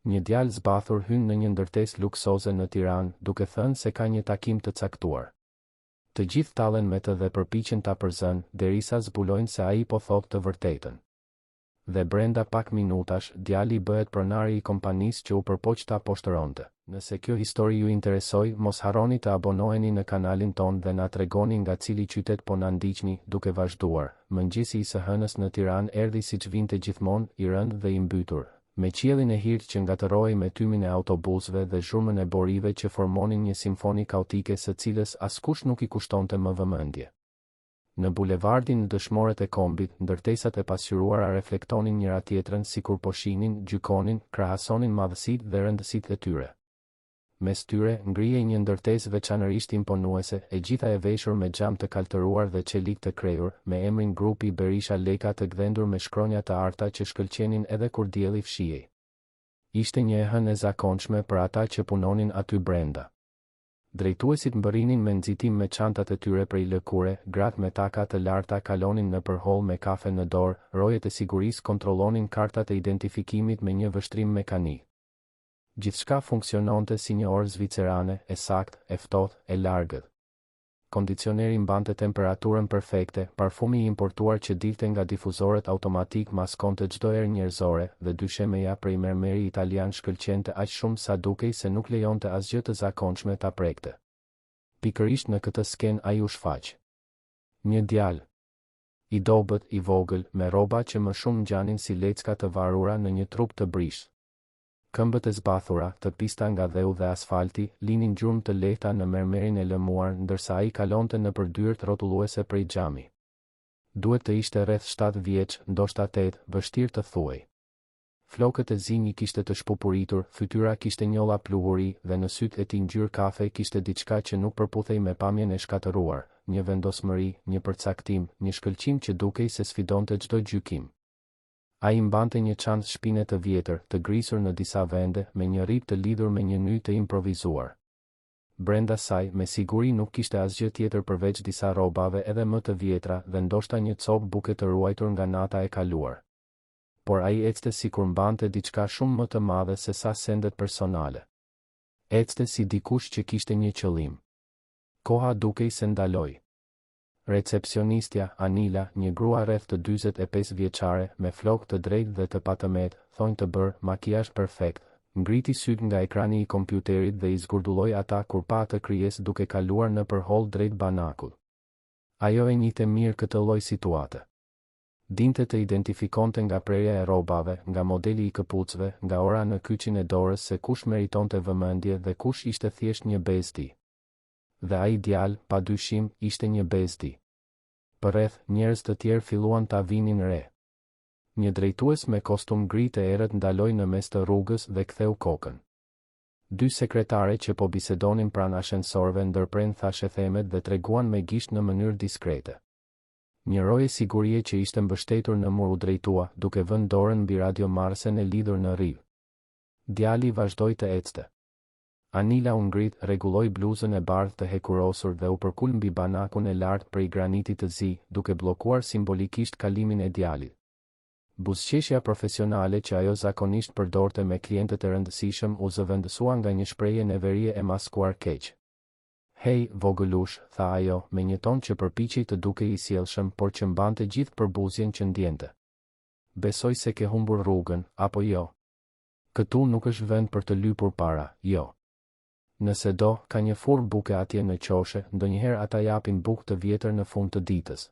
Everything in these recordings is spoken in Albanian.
Një djalë zbathur hyn në një ndërtesë luksoze në Tiranë, duke thënë se ka një takim të caktuar. Të gjithë tallen me të dhe përpiqen ta përzën, derisa zbulojnë se ai po thotë të vërtetën. Dhe brenda pak minutash, djali bëhet pronari i kompanisë që u përpoq ta poshtëronte. Nëse kjo histori ju interesoi, mos harroni të abonoheni në kanalin ton dhe na tregoni nga cili qytet po na ndiqni, duke vazhduar. Mëngjesi i së hënës në Tiranë erdhi siç vinte gjithmonë, i rënd dhe i mbytur, me qiellin e hirt që ngatërohej me tymin e autobusëve dhe zhurmën e borive që formonin një simfoni kaotike së cilës askush nuk i kushtonte më vëmendje. Në bulevardin në dëshmorët e kombit, ndërtesat e pasqyruara reflektonin njëra tjetrën sikur po shihnin, gjykonin, krahasonin madhësitë dhe rëndësitë e tyre. Mes tyre ngrihej një ndërtesë veçanërisht imponuese, e gjitha e veshur me xham të kaltëruar dhe çelik të krejur, me emrin grupi Berisha Leka të gdhendur me shkronja të arta që shkëlqenin edhe kur dielli fshihej. Ishte një e hënë e zakonshme për ata që punonin aty brenda. Drejtuesit mbërrinin me nxitim me çantat e tyre prej lëkure, gratë me taka të larta kalonin në përholl me kafe në dorë, rojet e sigurisë kontrollonin kartat e identifikimit me një vështrim mekanik. Gjithçka funksiononte si një orë zvicerane, e saktë, e ftohtë, e largët. Kondicioneri mbante temperaturën perfekte, parfumi i importuar që dilte nga difuzorët automatik maskonte çdo erë njerëzore, dhe dyshemeja prej mermeri italian shkëlqente aq shumë sa dukej se nuk lejonte asgjë të zakonshme ta prekte. Pikërisht në këtë skenë ai u shfaq. Një djalë i dobët, i vogël, me rroba që më shumë ngjanin si lecka të varura në një trup të brishtë. Këmbët e zbathura, të pista nga dheu dhe asfalti, linin gjurmë të lehta në mermerin e lëmuar, ndërsa ai kalonte në përdyert rrotulluese prej xhami. Duhet të ishte rreth 7 vjeç, ndoshta 8, vështirë të thuaj. Flokët e zinj i kishte të shpupuritur, fytyra kishte njolla pluhuri dhe në sytë e tij ngjyrë kafe kishte diçka që nuk përputhej me pamjen e shkatëruar, një vendosmëri, një përcaktim, një shkëlqim që dukej se sfidonte çdo gjykim. Ai mbante një çantë shpine të vjetër, të grisur në disa vende, me një rrip të lidhur me një ny të improvizuar. Brenda saj, me siguri nuk kishte asgjë tjetër përveç disa rrobave edhe më të vjetra dhe ndoshta një copë buke të ruajtur nga nata e kaluar. Por ai ecte sikur mbante diçka shumë më të madhe se sa sendet personale. Ecte si dikush që kishte një qëllim. Koha dukej se ndaloi. Recepcionistja, Anila, një grua rreth të 45 vjeçare, me flokë të drejtë dhe të patëmet, thonë të bërë, makijazh perfekt, ngriti syt nga ekrani i kompjuterit dhe i zgurdulloi ata kur pa atë krijesë duke kaluar në përholl drejt banakut. Ajo e njihte mirë këtë lloj situate. Dinte të identifikonte nga prerja e rrobave, nga modeli i këpucëve, nga ora në kyçin e dorës se kush meritonte vëmendje dhe kush ishte thjesht një bezdi. Dhe ai djalë, pa dyshim, ishte një bezdi. Përreth, njerëz të tjerë filluan ta vinin re. Një drejtues me kostum gri të errët ndaloi në mes të rrugës dhe ktheu kokën. 2 sekretare që po bisedonin pranë ashensorëve ndërpren thashë themet dhe treguan me gisht në mënyrë diskrete. Një roje sigurie që ishte mbështetur në mur u drejtua, duke vënë dorën mbi radiomarrësen e lidhur në rrivë. Djali vazhdoi të ecte. Anila u ngrit, rregulloi bluzën e bardhë të hekurosur dhe u përkul mbi banakun e lartë prej granitit të zi, duke bllokuar simbolikisht kalimin e djalit. Buzëqeshja profesionale që ajo zakonisht përdorte me klientët e rëndësishëm u zëvendësua nga një shprehje neverie e maskuar keq. "Hej, vogëlush," tha ajo, me një ton që përpiqej të dukej i sjellshëm, por që mbante gjithë përbuzjen që ndjente. "Besoj se ke humbur rrugën, apo jo? Këtu nuk është vend për të lypur para, jo. Nëse do, ka një furrë buke atje në qoshe, ndonjëherë ata japin bukë të vjetër në fund të ditës."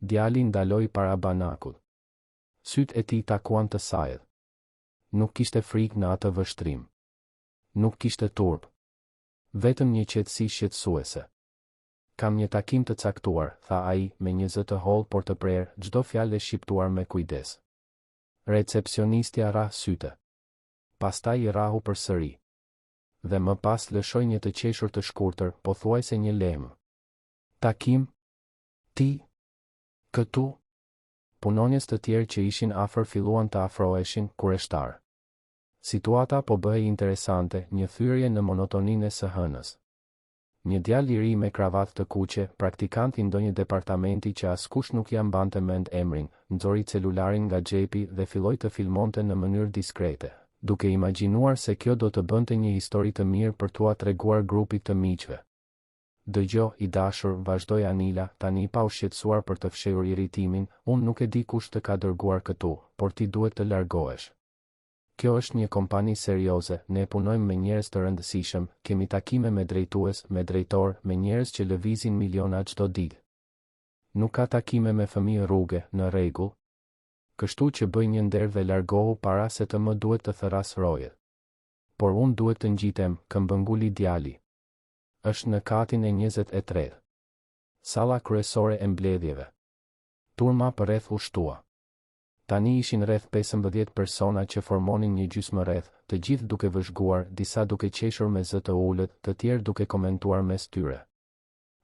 Djali ndaloi para banakut. Sytë e tij takuan të sajët. Nuk kishte frikë në atë vështrim. Nuk kishte turp. Vetëm një qetësi shqetësuese. "Kam një takim të caktuar," tha ai, me një zë të hollë por të prerë, çdo fjalë e shqiptuar me kujdes. Recepcionistja rah syte. Pastaj I rahu përsëri. Dhe më pas lëshoi një të qeshur të shkurtër, pothuajse një lemë. "Takim? Ti? Këtu?" Punonjës të tjerë që ishin afër filluan të afroheshin, kureshtar. Situata po bëhej interesante, një thyrje në monotoninë së hënës. Një djalë I ri me kravatë të kuqe, praktikant I ndonjë departamenti që askush nuk ja mbante mend emrin, nxori celularin nga xhepi dhe filloi të filmonte në mënyrë diskrete, duke imagjinuar se kjo do të bënte një histori të mirë për t'ua treguar grupit të miqve. Dëgjo, i dashur, vazhdoi Anila, tani pa u shqetësuar për të fshehur irritimin, unë nuk e di kush të ka dërguar këtu, por ti duhet të largohesh. Kjo është një kompani serioze, ne punojmë me njerëz të rëndësishëm, kemi takime me drejtues, me drejtor, me njerëz që lëvizin miliona çdo ditë. Nuk ka takime me fëmijë rruge, në rregull. Kështu që bëj një nder dhe largohu para se të më duhet të thëras rojet. Por unë duhet të ngjitem, këmbënguli djali. Është në katin e 23. Salla kryesore e mbledhjeve. Turma për rreth u shtua. Tani ishin rreth 15 persona që formonin një gjysmë rreth, të gjithë duke vëzhguar, disa duke qeshur me zë të ulët, të tjerë duke komentuar mes tyre.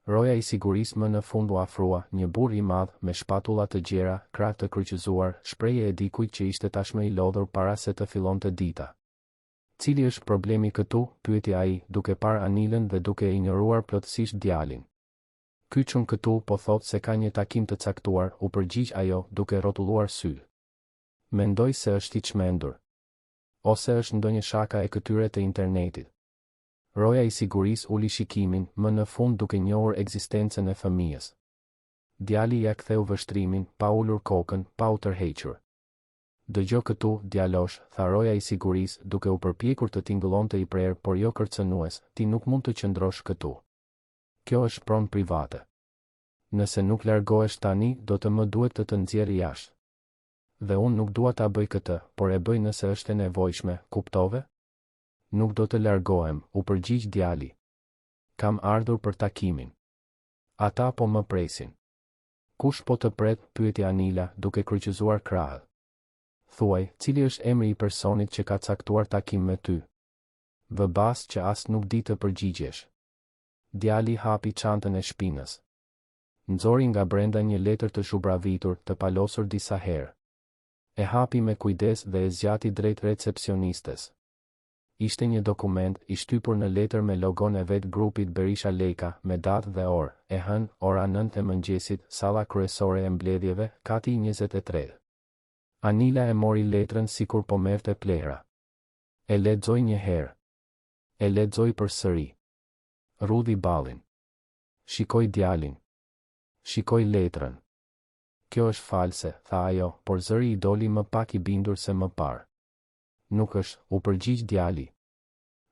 Roja i sigurisë më në fund u afrua, një burr i madh me shpatulla të gjera, krah të kryqëzuar, shprehje e dikujt që ishte tashmë i lodhur para se të fillonte dita. Cili është problemi këtu? Pyeti ai, duke parë Anilën dhe duke e injoruar plotësisht djalin. Ky çun këtu po thot se ka një takim të caktuar, u përgjigj ajo, duke rrotulluar sy. Mendoj se është i çmendur. Ose është ndonjë shaka e këtyre të internetit. Roja i sigurisë uli shikimin, më në fund duke njohur ekzistencën e fëmijës. Djali ja ktheu vështrimin, pa ulur kokën, pa u tërhequr. Dëgjo këtu, djalosh, tha roja i sigurisë, duke u përpjekur të tingëllonte i prerë, por jo kërcënues, ti nuk mund të qëndrosh këtu. Kjo është pronë private. Nëse nuk largohesh tani, do të më duhet të nxjerr jashtë. Dhe unë nuk dua ta bëj këtë, por e bëj nëse është e nevojshme, kuptove? Nuk do të largohem, u përgjigj djali. Kam ardhur për takimin. Ata po më presin. Kush po të pret? Pyeti Anila, duke kryqëzuar krahët. Thuaj, cili është emri i personit që ka caktuar takim me ty? Vëbas që as nuk di të përgjigjesh. Djali hapi çantën e shpinës. Nxori nga brenda një letër të zhubravitur, të palosur disa herë. E hapi me kujdes dhe e zgjati drejt recepcionistes. Ishte një dokument i shtypur në letër me logon e vet grupit Berisha Leka, me datë dhe orë, e hënë, ora 9 e mëngjesit, salla kryesore e mbledhjeve, kati 23. Anila e mori letrën sikur po merrte plera. E lexoi një herë. E lexoi përsëri. Rudhi ballin. Shikoi djalin. Shikoi letrën. Kjo është false, tha ajo, por zëri i doli më pak i bindur se më parë. Nuk është, u përgjigj djali.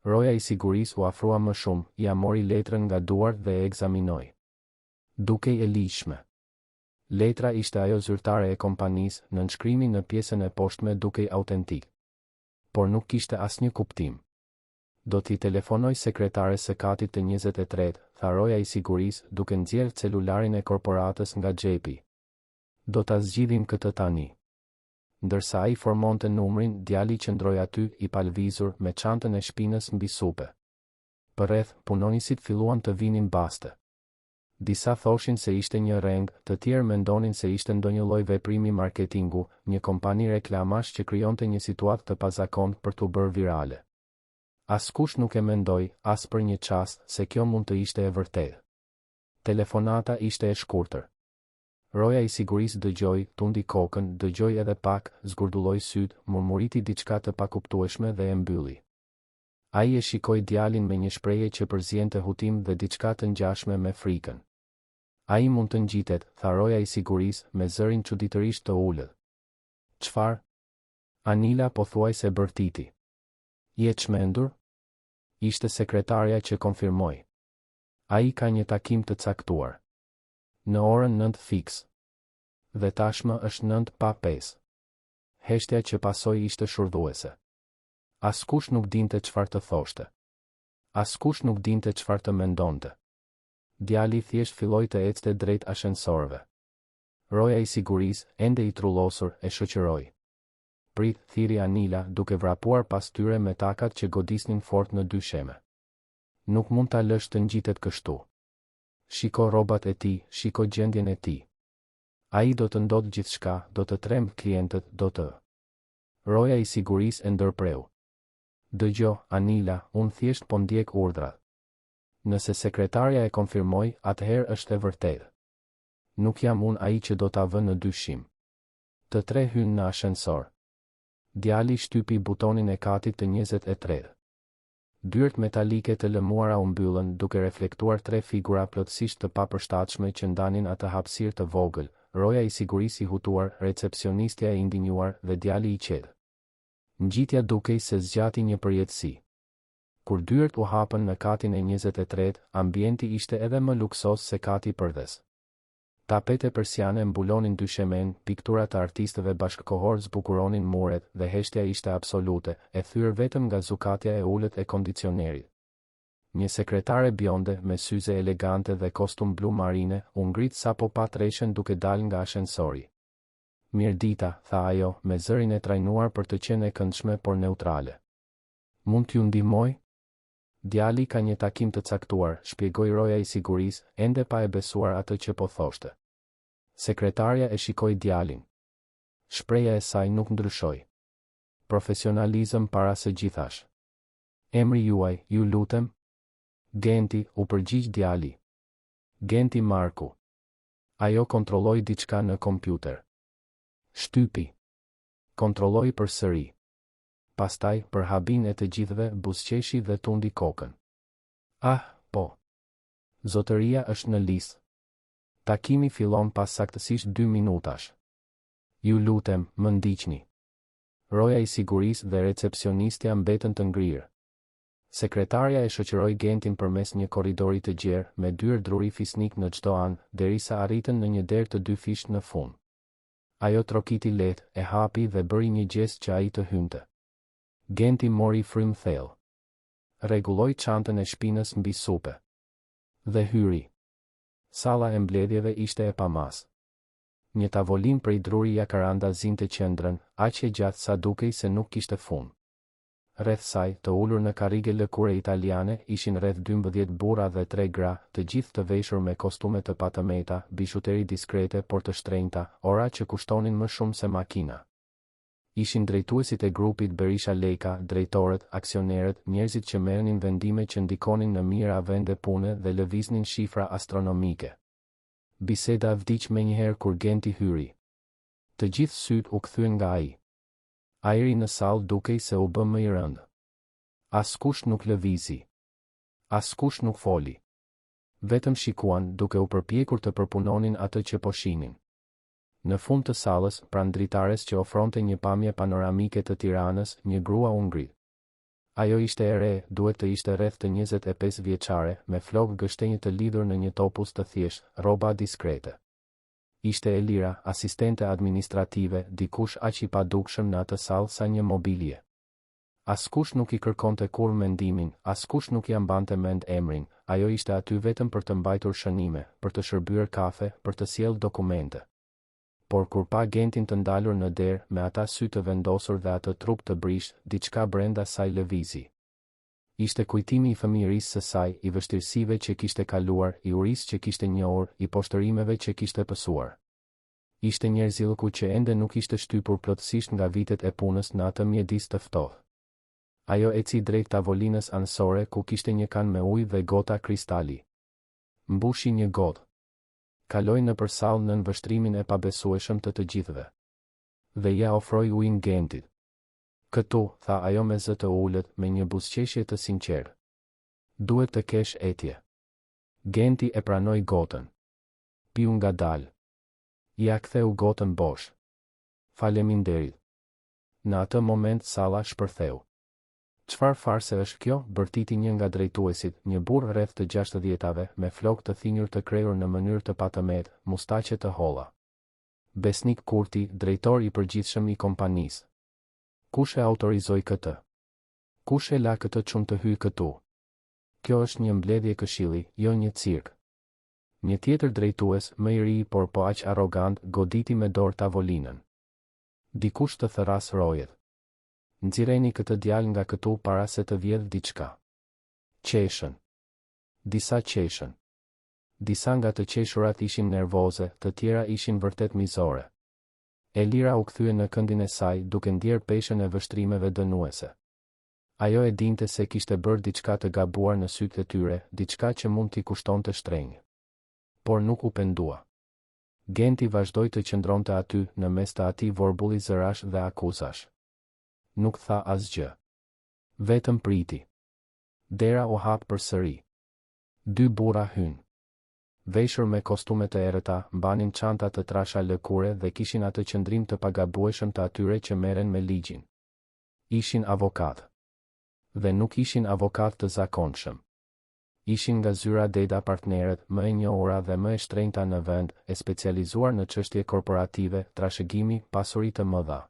Roja i sigurisë u afrua më shumë, ia mori letrën nga duart dhe e ekzaminoi. Dukej e lishme. Letra ishte ajo zyrtare e kompanisë, në nënshkrimi në pjesën e poshtme dukej autentik. Por nuk kishte asnjë kuptim. Do t'i telefonoj sekretares së katit të 23, tha roja i sigurisë, duke nxjerrë celularin e korporatës nga xhepi. Do ta zgjidhim këtë tani. Ndërsa ai formonte numrin, djali qëndroi aty, i palvizur, me çantën e shpinës mbi supe. Përreth, punonisit filluan të vinin baste. Disa thoshin se ishte një reng, të tjerë mendonin se ishte ndonjë lloj veprimi marketingu, një kompani reklamash që krijonte një situatë të pazakontë për t'u bërë virale. Askush nuk e mendoi, as për një çast, se kjo mund të ishte e vërtetë. Telefonata ishte e shkurtër. Roja i sigurisë dëgjoi, tundi kokën, dëgjoi edhe pak, zgurdulloi syt, murmuriti diçka të pakuptueshme dhe e mbylli. Ai e shikoi djalin me një shprehje që përziente hutim dhe diçka të ngjashme me frikën. Ai mund të ngjitet, tha roja i sigurisë, me zërin çuditërisht të ulët. Çfarë? Anila pothuajse bërtiti. Je çmendur? Ishte sekretarja që konfirmoi. Ai ka një takim të caktuar. Në orën 9 fiks. Dhe tashmë është 9:05. Heshtja që pasoi ishte shurdhuese. Askush nuk dinte çfarë të thoshte. Askush nuk dinte çfarë të mendonte. Djali thjesht filloi të ecte drejt ashensorëve. Roja i sigurisë, ende i trullosur, e shoqëroi. Prit, thiri Anila, duke vrapuar pas tyre me takat që godisnin fort në dysheme. Nuk mund ta lësh të ngjitet kështu. Shiko rrobat e tij, shiko gjendjen e tij. Ai do të ndodh gjithçka, do të tremb klientët, do të. Roja i sigurisë e ndërpreu. Dëgjo, Anila, unë thjesht po ndjek urdhrat. Nëse sekretarja e konfirmoi, atëherë është e vërtetë. Nuk jam unë ai që do ta vë në dyshim. Të tre hynë në ashensor. Djali shtypi butonin e katit të 23. Dyert metalike të lëmuara u mbyllën duke reflektuar 3 figura plotësisht të papërshtatshme që ndanin atë hapësirë të vogël, roja i sigurisë i hutuar, recepcionistja e indinjuar dhe djali i qetë. Ngjitja dukej se zgjati një përjetësi. Kur dyert u hapën në katin e 23, ambienti ishte edhe më luksos se kati përdes. Tapete persiane mbulonin dyshemen, piktura të artistëve bashkëkohor zbukuronin muret dhe heshtja ishte absolute, e thyer vetëm nga zukatja e ulët e kondicionerit. Një sekretare bjonde me syze elegante dhe kostum blu marine u ngrit sapo pa treshen duke dal nga ashensori. Mirdita, tha ajo, me zërin e trajnuar për të qenë e këndshme por neutrale. Mund t'ju ndihmoj? Djali ka një takim të caktuar, shpjegoi roja i sigurisë, ende pa e besuar atë që po thoshte. Sekretarja e shikoi djalin. Shpreha e saj nuk ndryshoi. Profesionalizëm para së gjithash. Emri juaj, ju lutem? Genti, u përgjigj djali. Genti Marku. Ajo kontrolloi diçka në kompjuter. Shtypi. Kontrolloi përsëri. Pastaj, për habin e të gjithëve, buzëqeshi dhe tundi kokën. Ah, po. Zotëria është në listë. Takimi fillon pas saktësisht 2 minutash. Ju lutem, më ndiqni. Roja i sigurisë dhe recepcionistja mbetën të ngrirë. Sekretarja e shoqëroi Gentin përmes një korridori të gjerë, me dyer druri fisnik në çdo anë, derisa arritën në një derë të 2 fish në fund. Ajo trokiti lehtë, e hapi dhe bëri një gjest që ai të hynte. Genti mori frym thellë. Rregulloi çantën e shpinës mbi supe. Dhe hyri. Salla e mbledhjeve ishte e pamas. Një tavolinë prej druri jakaranda zinte qendrën, aq e gjatë sa dukej se nuk kishte fund. Rreth saj, të ulur në karrige lëkure italiane, ishin rreth 12 burra dhe 3 gra, të gjithë të veshur me kostume të patëmeta, bishuteri diskrete por të shtrenjta, ora që kushtonin më shumë se makina. Ishin drejtuesit e grupit Berisha Lejka, drejtorët, aksionerët, njerëzit që merrnin vendime që ndikonin në mira vende pune dhe lëviznin shifra astronomike. Biseda vdiq menjëherë kur Genti hyri. Të gjithë syt u kthyen nga ai. Ajri në sallë dukej se u bë më i rëndë. Askush nuk lëvizi. Askush nuk foli. Vetëm shikuan duke u përpjekur të përpunonin atë që po shihnin. Në fund të sallës, pranë dritares që ofronte një pamje panoramike të Tiranës, një grua u ngrit. Ajo ishte e re, duhet të ishte rreth të 25 vjeçare, me flokë gështenjë të lidhur në një topuz të thjeshtë, rroba diskrete. Ishte Elira, asistente administrative, dikush aq i padukshëm në atë sallë sa një mobilje. Askush nuk i kërkonte kur mendimin, askush nuk ia mbante mend emrin, ajo ishte aty vetëm për të mbajtur shënime, për të shërbyer kafe, për të sjellë dokumente. Por kur pa Gentin të ndalur në derë, me ata sy të vendosur dhe atë trup të brisht, diçka brenda saj lëvizi. Ishte kujtimi i fëmijërisë së saj, i vështirësive që kishte kaluar, i urisë që kishte njohur, i poshtërimeve që kishte pësuar. Ishte njerëzillëku që ende nuk ishte shtypur plotësisht nga vitet e punës në atë mjedis të ftohtë. Ajo eci drejt tavolinës anësore ku kishte një kan me ujë dhe gota kristali. Mbushi një gotë. Kaloi në përsallë nën vështrimin e pabesueshëm të gjithëve. Dhe ja ofroi ujin Gentit. Këtu, tha ajo me zë të ulët, me një buzëqeshje të sinqertë. Duhet të kesh etje. Genti e pranoi gotën. Piu ngadalë. Ja ktheu gotën bosh. Faleminderit. Në atë moment salla shpërtheu. Çfarë farse është kjo? Bërtiti një nga drejtuesit, një burr rreth të 60-tave, me flokë të thinjur të krejur në mënyrë të patëmet, mustaqe të holla. Besnik Kurti, drejtor i përgjithshëm i kompanisë. Kush e autorizoi këtë? Kush e la këtë çun të hyjë këtu? Kjo është një mbledhje këshilli, jo një cirk. Një tjetër drejtues, më i ri por po aq arrogant, goditi me dorë tavolinën. Dikush të thëras rojet. Nxirreni këtë djalë nga këtu para se të vjedh diçka. Qeshën. Disa qeshën. Disa nga të qeshurat ishin nervoze, të tjera ishin vërtet mizore. Elira u kthye në këndin e saj duke ndjer peshën e vështrimeve dënuese. Ajo e dinte se kishte bërë diçka të gabuar në sytë e tyre, diçka që mund t'i kushtonte shtrenjë. Por nuk u pendua. Genti vazhdoi të qëndronte aty, në mes të atij vorbulli zërash dhe akuzash. nuk tha asgjë. Vetëm priti. Dera u hap përsëri. Dy burra hynë. Veshur me kostume të errëta, mbanin çanta të trasha lëkure dhe kishin atë qëndrim të pagabueshëm të atyre që merren me ligjin. Ishin avokat. Dhe nuk ishin avokat të zakonshëm. Ishin nga zyra Deda partnerët më e njohura dhe më e shtrenjta në vend, e specializuar në çështje korporative, trashëgimi, pasuri të mëdha.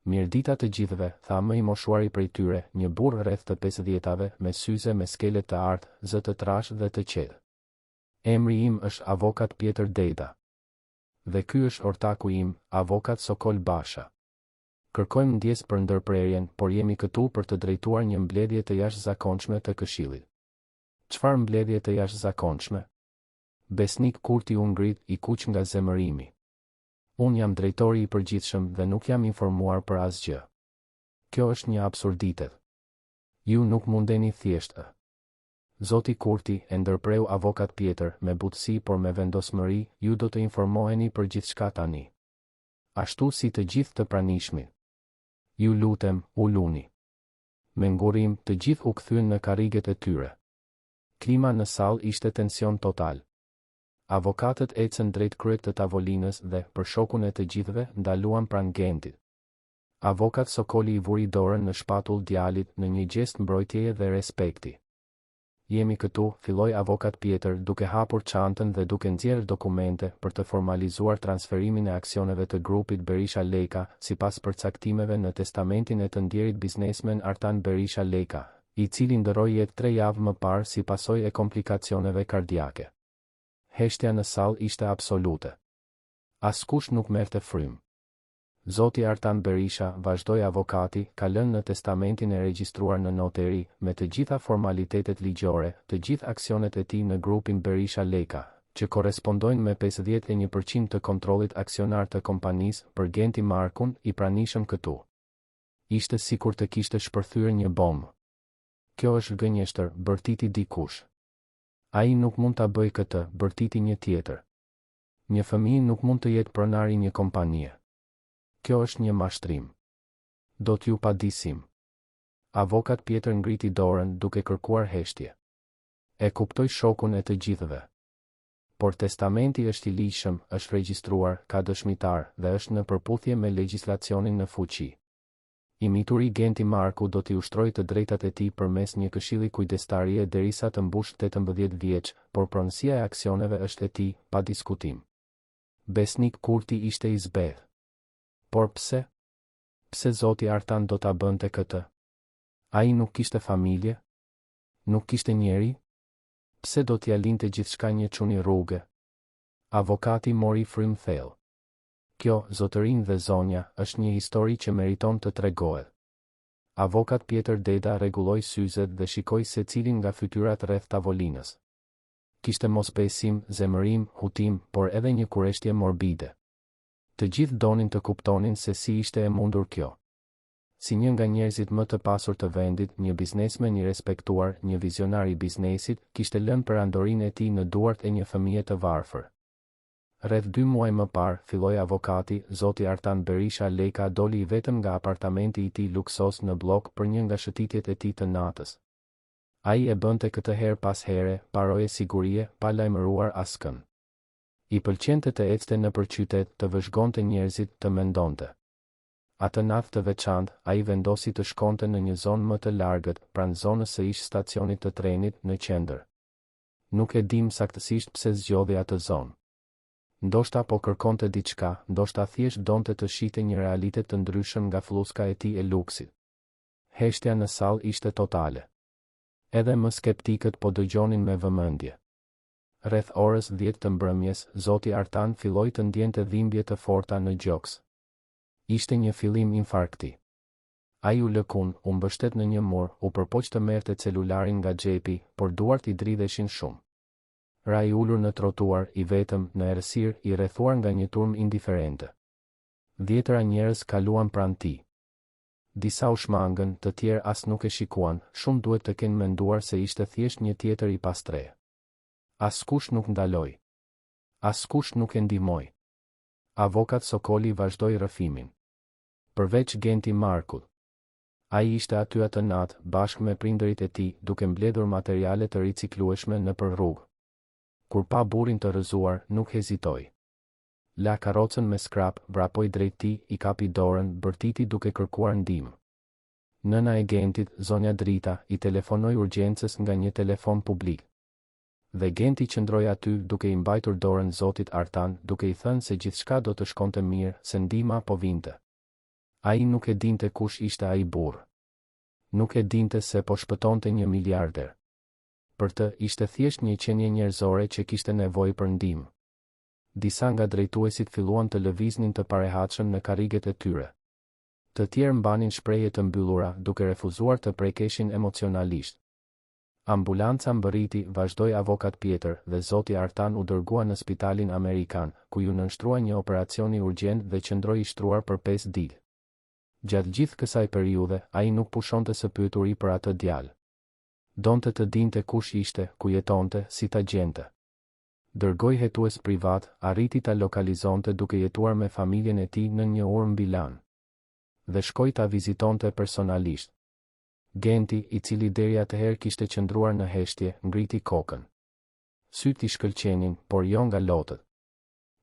Mirëdita të gjithëve, tha më i moshuari prej tyre, një burr rreth të 50-tave, me syze me skele të artë, zë të trash dhe të qetë. Emri im është avokat Pjetër Deda. Dhe ky është ortaku im, avokat Sokol Basha. Kërkojmë ndjes për ndërprerjen, por jemi këtu për të drejtuar një mbledhje të jashtëzakonshme të Këshillit. Çfarë mbledhje të jashtëzakonshme? Besnik Kurti u ngrit i kuq nga zemërimi. Unë jam drejtori i përgjithshëm dhe nuk jam informuar për asgjë. Kjo është një absurditet. Ju nuk mundeni thjeshtë. Zoti Kurti, e ndërpreu avokat Pjetër, me butësi por me vendosmëri, ju do të informoheni për gjithçka tani. Ashtu si të gjithë të pranishmi. Ju lutem, u luni. Me ngurim, të gjithë u kthyen në karriget e tyre. Klima në sallë ishte tension total. Avokatët ecën drejt kryet të tavolinës dhe, për shokun e të gjithëve, ndaluan pranë Gentit. Avokat Sokoli i vuri dorën në shpatull djalit në një gjest mbrojtjeje dhe respekti. Jemi këtu, filloi avokat Pjetër duke hapur çantën dhe duke nxjerrë dokumente për të formalizuar transferimin e aksioneve të grupit Berisha Leka, sipas përcaktimeve në testamentin e të ndjerit biznesmen Artan Berisha Leka, i cili ndërroi jetë 3 javë më parë si pasojë e komplikacioneve kardiake. Heshtja në sallë ishte absolute. Askush nuk merrte frymë. Zoti Artan Berisha, vazhdoi avokati, ka lënë në testamentin e regjistruar në noteri, me të gjitha formalitetet ligjore, të gjithë aksionet e tij në grupin Berisha Leka, që korespondojnë me 51% të kontrollit aksionar të kompanisë, për Genti Markun, i pranishëm këtu. Ishte sikur të kishte shpërthyer një bombë. Kjo është gënjeshtër, bërtiti dikush. Ai nuk mund ta bëjë këtë, bërtiti një tjetër. Një fëmijë nuk mund të jetë pronari një kompanie. Kjo është një mashtrim. Do t'ju padisim. Avokat Pjetër ngriti dorën duke kërkuar heshtje. E kuptoj shokun e të gjithëve. Por testamenti është i ligjshëm, është regjistruar, ka dëshmitar dhe është në përputhje me legjislacionin në fuqi. I mituri Genti Marku do t'i ushtrojë të drejtat e tij përmes një këshilli kujdestarie derisa të mbush 18 vjeç, por pronësia e aksioneve është e tij, pa diskutim. Besnik Kurti ishte i zbedh. Por pse? Pse Zoti Artan do ta bënte këtë? Ai nuk kishte familje? Nuk kishte njeri? Pse do t'ja linte gjithçka një çuni rrugë? Avokati mori frym thellë. Kjo, zotërin dhe zonja, është një histori që meriton të tregohet. Avokat Pjetër Deda rregulloi syzet dhe shikoi secilin nga fytyrat rreth tavolinës. Kishte mosbesim, zemërim, hutim, por edhe një kureshtje morbide. Të gjithë donin të kuptonin se si ishte e mundur kjo. Si një nga njerëzit më të pasur të vendit, një biznesmen i respektuar, një vizionar i biznesit, kishte lënë perandorinë e tij në duart e një fëmije të varfër. Rreth 2 muaj më parë, filloi avokati, Zoti Artan Berisha Leka doli vetëm nga apartamenti i tij luksos në blok për një nga shëtitjet e tij të natës. Ai e bënte këtë herë pas here, pa roje sigurie, pa lajmëruar askën. I pëlqente të ecte nëpër qytet, të vëzhgonte njerëzit, të mendonte. Atë natë të veçantë, ai vendosi të shkonte në një zonë më të largët, pranë zonës së ish stacionit të trenit në qendër. Nuk e dim saktësisht pse zgjodhi atë zonë. Ndoshta po kërkonte diçka, ndoshta thjesht donte të shihte një realitet të ndryshëm nga flluska e tij e luksit. Heshtja në sallë ishte totale. Edhe më skeptikët po dëgjonin me vëmendje. Rreth orës 10 të mbrëmjes, Zoti Artan filloi të ndjente dhimbje të forta në gjoks. Ishte një fillim infarkti. Ai u lëkun, u mbështet në një mur, u përpoq të merrte celularin nga xhepi, por duart i dridheshin shumë. Ra i ulur në trotuar, i vetëm, në errësirë, i rrethuar nga një turm indiferente. 10 njerëz kaluan pranë tij. Disa u shmangën, të tjerë as nuk e shikuan, shumë duhet të kenë menduar se ishte thjesht një tjetër i pastre. Askush nuk ndaloi. Askush nuk e ndihmoi. Avokat Sokoli vazhdoi rrëfimin. Përveç Genti Markut. Ai ishte aty atë natë, bashkë me prindërit e tij, duke mbledhur materiale të riciklueshme nëpër rrugë. Kur pa burrin të rrëzuar, nuk hezitoi. La karrocën me skrap, vrapoi drejt tij, i kapi dorën, bërtiti duke kërkuar ndihmë. Nëna e Gentit, zonja Drita, i telefonoi urgjencës nga një telefon publik. Dhe Genti qëndroi aty duke i mbajtur dorën zotit Artan, duke i thënë se gjithçka do të shkonte mirë, se ndihma po vinte. Ai nuk e dinte kush ishte ai burr. Nuk e dinte se po shpëtonte një miliarder. Për të, ishte thjesht një qenie njerëzore që kishte nevojë për ndihmë. Disa nga drejtuesit filluan të lëviznin të parehatshëm në karriget e tyre. Të tjerë mbanin shprehje të mbyllura, duke refuzuar të prekeshin emocionalisht. Ambulanca mbërriti, vazhdoi avokat Pjetër, dhe zoti Artan u dërgua në spitalin amerikan, ku ju nënshtrua një operacioni urgjent dhe qëndroi i shtruar për 5 ditë. Gjatë gjithë kësaj periudhe, ai nuk pushonte së pyeturi për atë djalë. Donte të dinte kush ishte, ku jetonte, si ta gjente. Dërgoi hetues privat, arriti ta lokalizonte duke jetuar me familjen e tij në një orë mbi lan. Dhe shkoi ta vizitonte personalisht. Genti, i cili deri atëherë kishte qëndruar në heshtje, ngriti kokën. Syt i shkëlqenin, por jo nga lotët.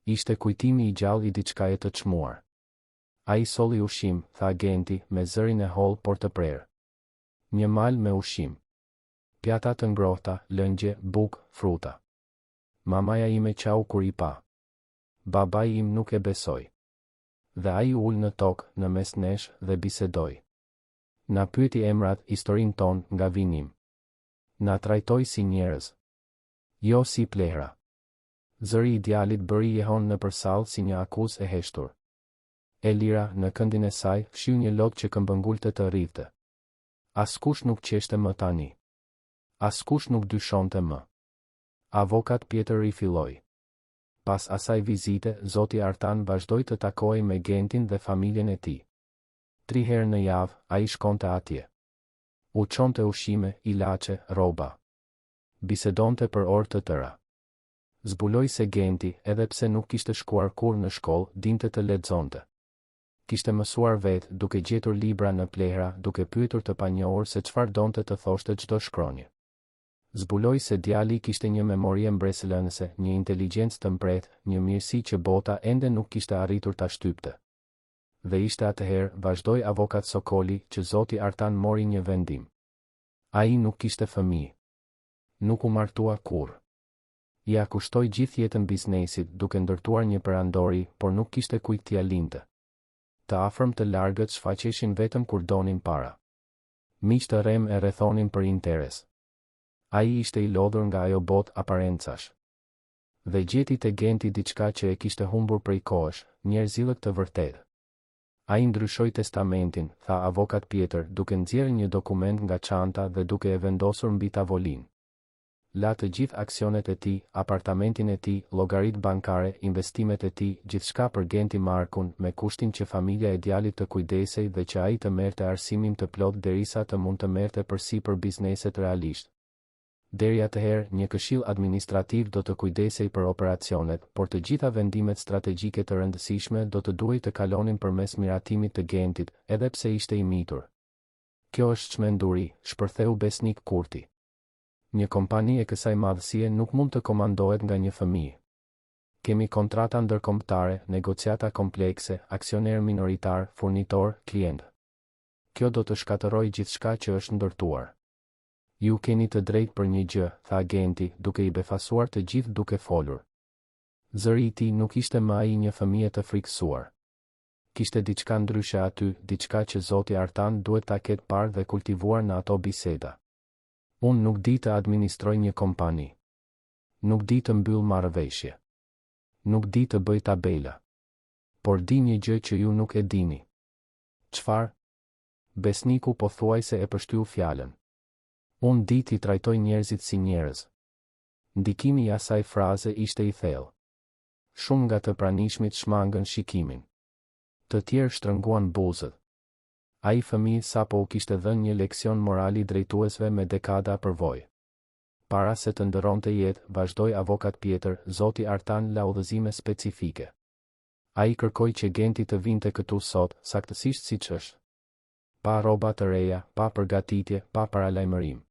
Ishte kujtimi i gjallë i diçkaje të çmuar. Ai solli ushqim, tha Genti, me zërin e hollë por të prerë. Një mal me ushqim. Pjata të ngrohta, lëngje, bukë, fruta. Mamaja ime qau kur i pa. Babai im nuk e besoi. Dhe ai ul në tokë, në mes nesh, dhe bisedoi. Na pyeti emrat, historinë ton, nga vinim. Na trajtoi si njerëz. Jo si plehra. Zëri i djalit bëri jehon në përsall si një akuzë e heshtur. Elira, në këndin e saj, fshiu një lok që këmbëngulte të rrifte. Askush nuk qeshte më tani. Askush nuk dyshonte më. Avokat Pjetër rifilloi. Pas asaj vizite, zoti Artan vazhdoi të takojë me Gentin dhe familjen e tij. 3 herë në javë, ai shkonte atje. U çonte ushqime, ilaçe, rroba. Bisedonte për orë të tëra. Zbuloi se Genti, edhe pse nuk kishte shkuar kurrë në shkollë, dinte të lexonte. Kishte mësuar vetë, duke gjetur libra në plehra, duke pyetur të panjohur se çfarë donte të thoshte çdo shkronjë. Zbuloi se djali kishte një memori mbresëlënëse, një inteligjencë të mbret, një mirësi që bota ende nuk kishte arritur ta shtypte. Dhe ishte atëherë, vazhdoi avokat Sokoli, që zoti Artan mori një vendim. Ai nuk kishte fëmijë. Nuk u martua kurrë. Ja kushtoi gjithë jetën biznesit, duke ndërtuar një perandori, por nuk kishte kujt t'ia linte. Të afërm të largët shfaqeshin vetëm kur donin para. Miq të rrem e rrethonin për interes. Ai ishte i lodhur nga ajo botë aparencash. Dhe gjeti te Genti diçka që e kishte humbur prej kohësh, njerëzillëk të vërtetë. Ai ndryshoi testamentin, tha avokat Pjetër, duke nxjerrë një dokument nga çanta dhe duke e vendosur mbi tavolinë. La të gjithë aksionet e tij, apartamentin e tij, llogaritë bankare, investimet e tij, gjithçka për Genti Markun, me kushtin që familja e djalit të kujdesej dhe që ai të merrte arsimin të plot derisa të mund të merrte përsipër bizneset realisht. Deri atëherë, një këshill administrativ do të kujdesej për operacionet, por të gjitha vendimet strategjike të rëndësishme do të duhej të kalonin përmes miratimit të Gentit, edhe pse ishte i mitur. Kjo është çmenduri, shpërtheu besnik Kurti. Një kompani e kësaj madhësie nuk mund të komandohet nga një fëmijë. Kemi kontrata ndërkombëtare, negociata komplekse, aksioner minoritar, furnitor, klient. Kjo do të shkatërrojë gjithçka që është ndërtuar. Ju keni të drejtë për një gjë, tha Genti, duke i befasuar të gjithë duke folur. Zëri i tij nuk ishte më ai një fëmijë të frikësuar. Kishte diçka ndryshe aty, diçka që zoti Artan duhet ta ketë parë dhe kultivuar në ato biseda. Unë nuk di të administroj një kompani. Nuk di të mbyll marrëveshje. Nuk di të bëj tabela. Por di një gjë që ju nuk e dini. Çfarë? Besniku pothuajse e pështyu fjalën. Unë di t'i trajtoj njerëzit si njerëz. Ndikimi i asaj fraze ishte i thellë. Shumë nga të pranishmit shmangën shikimin. Të tjerë shtrënguan buzët. Ai fëmijë sapo u kishte dhënë një leksion morali drejtuesve me dekada përvojë. Para se të ndëronte jetë, vazhdoi avokat Pjetër, zoti Artan la udhëzime specifike. Ai kërkoi që Genti të vinte këtu sot, saktësisht siç është. pa rroba të reja, pa përgatitje, pa paralajmërim.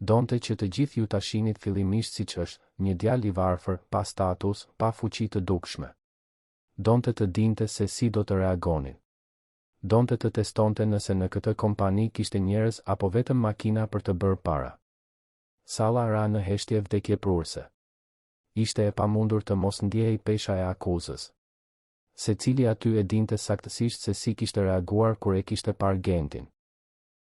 Donte që të gjithë ju ta shinit fillimisht siç është, një djalë i varfër, pa status, pa fuqi të dukshme. Donte të dinte se si do të reagonin. Donte të testonte nëse në këtë kompani kishte njerëz apo vetëm makina për të bërë para. Salla ra në heshtje vdekjeprurse. Ishte e pamundur të mos ndjehej pesha e akuzës. Secili aty e dinte saktësisht se si kishte reaguar kur e kishte parë Gentin.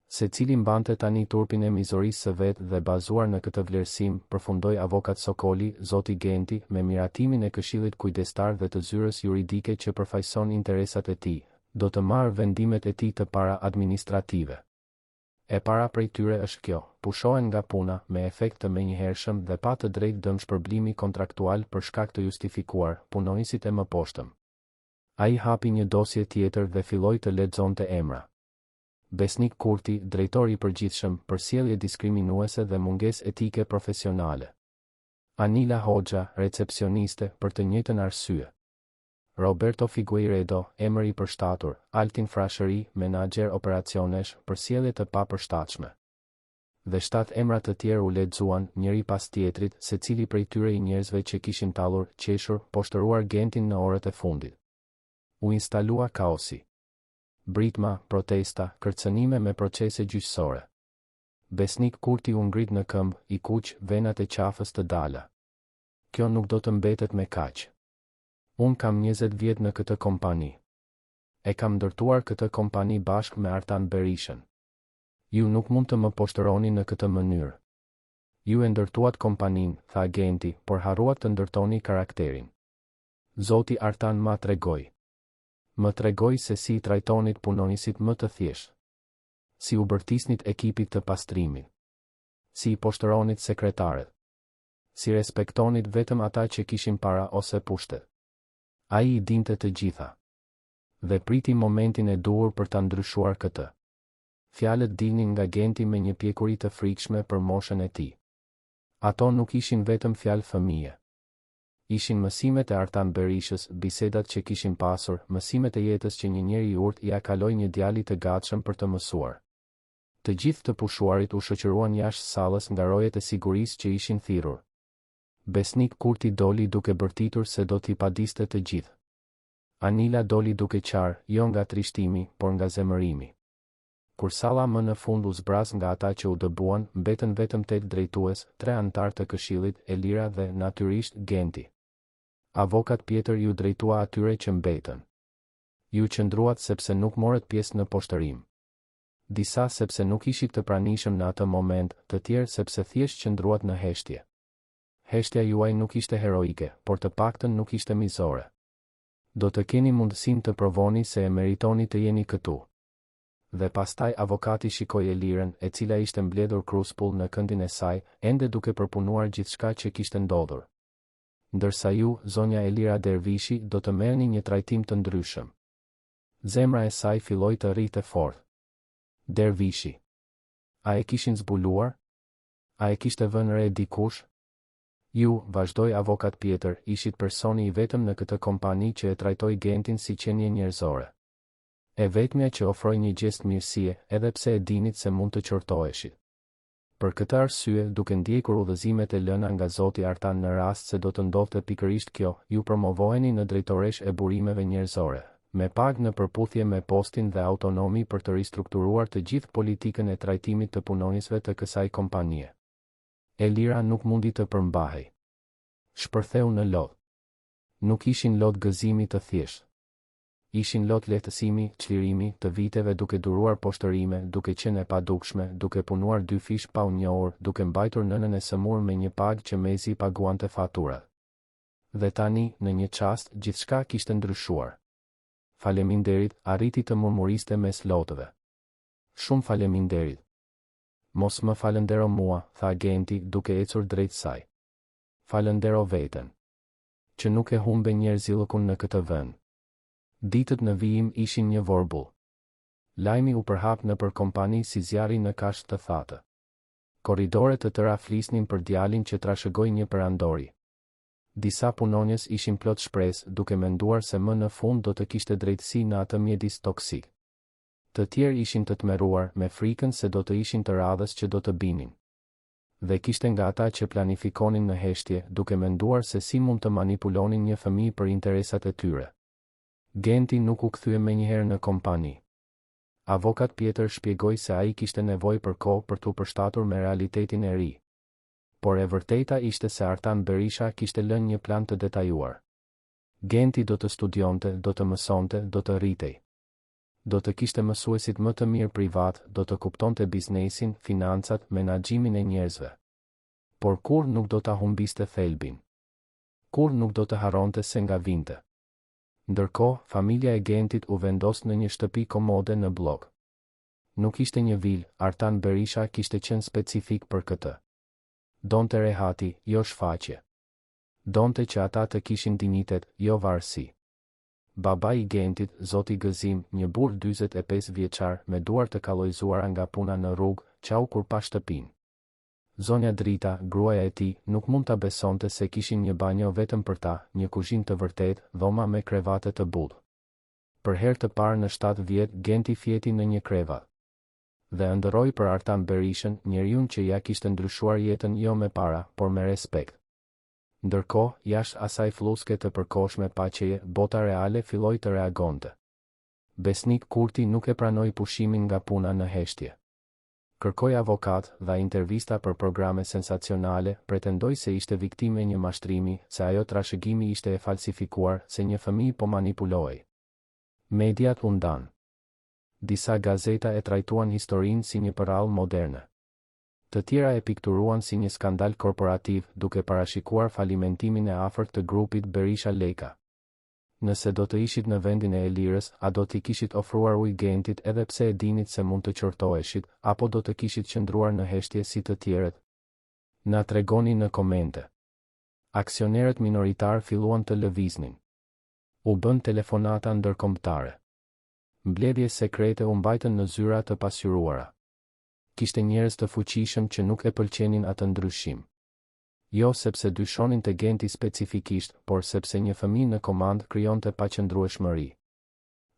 Secili mbante tani turpin e mizorisë së vet dhe bazuar në këtë vlerësim, përfundoi avokat Sokoli, zoti Genti, me miratimin e Këshillit Kujdestar dhe të zyrës juridike që përfaqëson interesat e tij, do të marrë vendimet e tij të para administrative. E para prej tyre është kjo: pushohen nga puna me efekt të menjëhershëm dhe pa të drejtë dëmshpërblimi kontraktual për shkak të justifikuar, punonësit e mëposhtëm. Ai hapi një dosje tjetër dhe filloi të lexonte emra. Besnik Kurti, drejtori i përgjithshëm, për sjellje diskriminuese dhe mungesë etike profesionale. Anila Hoxha, recepcioniste, për të njëjtën arsye. Roberto Figueiredo, emër i përshtatur, Altin Frashëri, menaxher operacionesh, për sjellje të papërshtatshme. Dhe 7 emra të tjerë u lexuan, njëri pas tjetrit, secili prej tyre i njerëzve që kishin tallur, qeshur, poshtëruar Gentin në orët e fundit. U instalua kaosi. Britma, protesta, kërcënime me procese gjyqësore. Besnik Kurti u ngrit në këmbë, i kuq, venat e qafës të dala. Kjo nuk do të mbetet me kaq. Unë kam 20 vjet në këtë kompani. E kam ndërtuar këtë kompani bashkë me Artan Berishën. Ju nuk mund të më poshtëroni në këtë mënyrë. Ju e ndërtuat kompaninë, tha Genti, por harruat të ndërtoni karakterin. Zoti Artan ma tregoi. Më tregoi se si i trajtonit punonësit më të thjeshtë. Si u bërtisnit ekipit të pastrimit. Si i poshtëronit sekretarët. Si respektonit vetëm ata që kishin para ose pushtet. Ai i dinte të gjitha. Dhe priti momentin e duhur për ta ndryshuar këtë. Fjalët dilnin nga Genti me një pjekuri të frikshme për moshën e tij. Ato nuk ishin vetëm fjalë fëmije. Ishin mësimet e Artan Berishës, bisedat që kishin pasur, mësimet e jetës që një njeri i urtë ia kaloi një djali të gatshëm për të mësuar. Të gjithë të pushuarit u shoqëruan jashtë sallës nga rojet e sigurisë që ishin thirrur. Besnik Kurti doli duke bërtitur se do t'i padiste të gjithë. Anila doli duke qarë, jo nga trishtimi, por nga zemërimi. Kur salla më në fund u zbraz nga ata që u dëbuan, mbetën vetëm 8 drejtues, 3 antar të Këshillit, Elira dhe, natyrisht, Genti. Avokat Pjetër ju drejtua atyre që mbetën. Ju qëndruat sepse nuk morët pjesë në poshtërim. Disa sepse nuk ishit të pranishëm në atë moment, të tjerë sepse thjesht qëndruat në heshtje. Heshtja juaj nuk ishte heroike, por të paktën nuk ishte mizore. Do të keni mundësinë të provoni se e meritoni të jeni këtu. Dhe pastaj avokati shikoi Elirën, e cila ishte mbledhur kruspull në këndin e saj, ende duke përpunuar gjithçka që kishte ndodhur. Ndërsa ju, zonja Elira Dervishi, do të merrni një trajtim të ndryshëm. Zemra e saj filloi të rrite fort. Dervishi. A e kishin zbuluar? A e kishte vënë re dikush? Ju, vazhdoi avokat Pjetër, ishit personi i vetëm në këtë kompani që e trajtoi Gentin si qenie njerëzore. E vetmja që ofroi një gjest mirësie, edhe pse e dinit se mund të qortoheshit. Për këtë arsye, duke ndjekur udhëzimet e lëna nga zoti Artan në rast se do të ndodhte pikërisht kjo, ju promovoheni në drejtoresh e burimeve njerëzore, me pagë në përputhje me postin dhe autonomi për të ristrukturuar të gjithë politikën e trajtimit të punonjësve të kësaj kompanie. Elira nuk mundi të përmbahej. Shpërtheu në lot. Nuk ishin lot gëzimi të thjeshtë. Ishin lot lehtësimi, çlirimi të viteve duke duruar poshtërime, duke qenë e padukshme, duke punuar 2 fish pa u njohur, duke mbajtur nënën e sëmur me një pagë që mezi paguante faturat. Dhe tani, në një çast, gjithçka kishte ndryshuar. Faleminderit, arriti të murmuriste mes lotëve. Shumë faleminderit. Mos më falëndero mua, tha Genti, duke ecur drejt saj. Falëndero veten. Që nuk e humbe njerëzillëkun në këtë vend. Ditët në vijim ishin një vorbull. Lajmi u përhap në për kompani si zjarri në kashtë të thatë. Korridore të tëra flisnin për djalin që trashëgoi një perandori. Disa punonjës ishin plot shpresë, duke menduar se më në fund do të kishte drejtësi në atë mjedis toksik. Të tjerë ishin të tmerruar me frikën se do të ishin të radhës që do të binin. Dhe kishte nga ata që planifikonin në heshtje, duke menduar se si mund të manipulonin një fëmijë për interesat e tyre. Genti nuk u kthye menjëherë në kompani. Avokat Pjetër shpjegoi se ai kishte nevojë për kohë për t'u përshtatur me realitetin e ri. Por e vërteta ishte se Artan Berisha kishte lënë një plan të detajuar. Genti do të studionte, do të mësonte, do të rritej. Do të kishte mësuesit më të mirë privat, do të kuptonte biznesin, financat, menaxhimin e njerëzve. Por kur nuk do ta humbiste thelbin. Kur nuk do të harronte se nga vinte. Ndërkohë, familja e Gentit u vendos në një shtëpi komode në blok. Nuk ishte një vil, Artan Berisha kishte qenë specifik për këtë. Donte rehati, jo shfaqje. Donte që ata të kishin dinjitet, jo varësi. Baba i Gentit, Zoti Gëzim, një burr 45 vjeçar me duar të kallojzuara nga puna në rrugë, qau kur pa shtëpinë. Zonja Drita, gruaja e tij, nuk mund ta besonte se kishin një banjo vetëm për ta, një kuzhinë të vërtetë, dhoma me krevate të butë. Për herë të parë në 7 vjet, Genti fjeti në një krevat. Dhe ëndërroi për Artan Berishën, njeriun që ja kishte ndryshuar jetën jo me para, por me respekt. Ndërkohë, jashtë asaj fluske të përkohshme paqeje, bota reale filloi të reagonte. Besnik Kurti nuk e pranoi pushimin nga puna në heshtje. Kërkoi avokat dha intervista për programe sensacionale, pretendoi se ishte viktime një mashtrimi, se ajo trashëgimi ishte e falsifikuar, se një fëmijë po manipulohej. Mediat u ndan. Disa gazeta e trajtuan historinë si një përrallë moderne. Të tjera e pikturuan si një skandal korporativ, duke parashikuar falimentimin e afërt të grupit Berisha Leka. Nëse do të ishit në vendin e Elirës, a do t'i kishit ofruar ujë Gentit edhe pse e dinit se mund të qortoheshit, apo do të kishit qëndruar në heshtje si të tjerët? Na tregoni në komente. Aksionerët minoritar filluan të lëviznin. U bën telefonata ndërkombëtare. Mbledhje sekrete u mbajtën në zyra të pasqyruara. Kishte njerëz të fuqishëm që nuk e pëlqenin atë ndryshim. Jo sepse dyshonin te Genti specifikisht, por sepse një fëmijë në komand krijonte paqëndrueshmëri.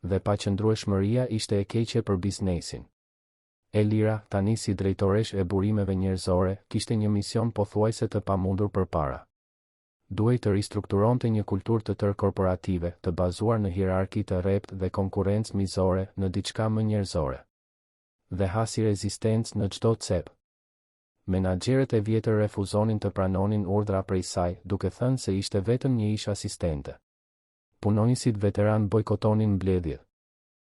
Dhe paqëndrueshmëria ishte e keqe për biznesin. Elira, tani si drejtoresh e burimeve njerëzore, kishte një mision pothuajse të pamundur përpara. Duhej të ristrukturonte një kulturë të tërë korporative, të bazuar në hierarki të rrept dhe konkurrencë mizore, në diçka më njerëzore. Dhe hasi rezistencë në çdo cep. Menaxherët e vjetër refuzonin të pranonin urdhra prej saj, duke thënë se ishte vetëm një ish asistente. Punonjësit veteran bojkotonin mbledhjet.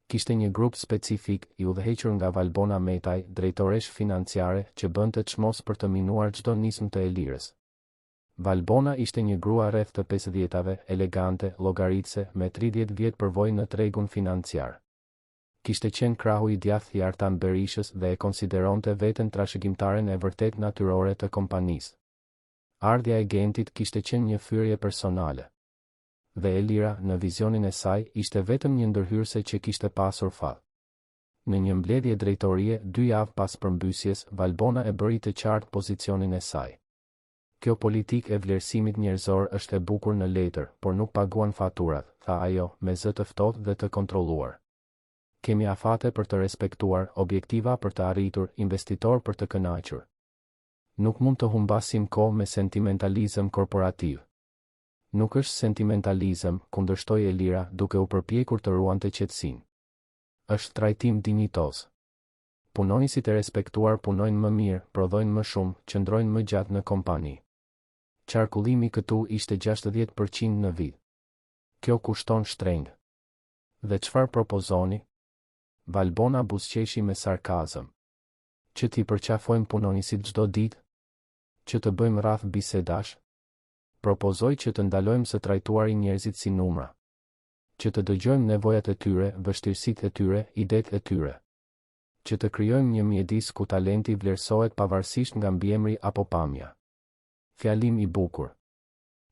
Kishte një grup specifik, i udhëhequr nga Valbona Metaj, drejtoresh financiare, që bënte çmos për të minuar çdo nismë të Elirës. Valbona ishte një grua rreth të 50-tave, elegante, llogaritse, me 30 vjet përvojë në tregun financiar. Kishte qenë krahu i djathtë i Artan Berishës dhe e konsideronte veten trashëgimtaren e vërtet natyrore të kompanisë. Ardhja e Gentit kishte qenë një fyrje personale. Dhe Elira, në vizionin e saj, ishte vetëm një ndërhyrëse që kishte pasur fat. Në një mbledhje drejtorie, 2 javë pas përmbysjes, Valbona e bëri të qartë pozicionin e saj. Kjo politikë e vlerësimit njerëzor është e bukur në letër, por nuk paguan faturat, tha ajo, me zë të ftohtë dhe të kontrolluar. Kemi afate për të respektuar, objektiva për të arritur, investitor për të kënaqur. Nuk mund të humbasim kohë me sentimentalizëm korporativ. Nuk është sentimentalizëm, kundërshtoi Elira, duke u përpjekur të ruante qetësinë. Është trajtim dinjitos. Punonjësit e respektuar punojnë më mirë, prodhojnë më shumë, qëndrojnë më gjatë në kompani. Qarkullimi këtu ishte 60% në vit. Kjo kushton shtrenjtë. Dhe çfarë propozoni? Valbona buzëqeshi me sarkazëm. Që t'i përqafojmë punonjësit çdo ditë? Që të bëjmë rreth bisedash? Propozoj që të ndalojmë së trajtuari njerëzit si numra. Që të dëgjojmë nevojat e tyre, vështirësitë e tyre, idetë e tyre. Që të krijojmë një mjedis ku talenti vlerësohet pavarësisht nga mbiemri apo pamja. Fjalim i bukur.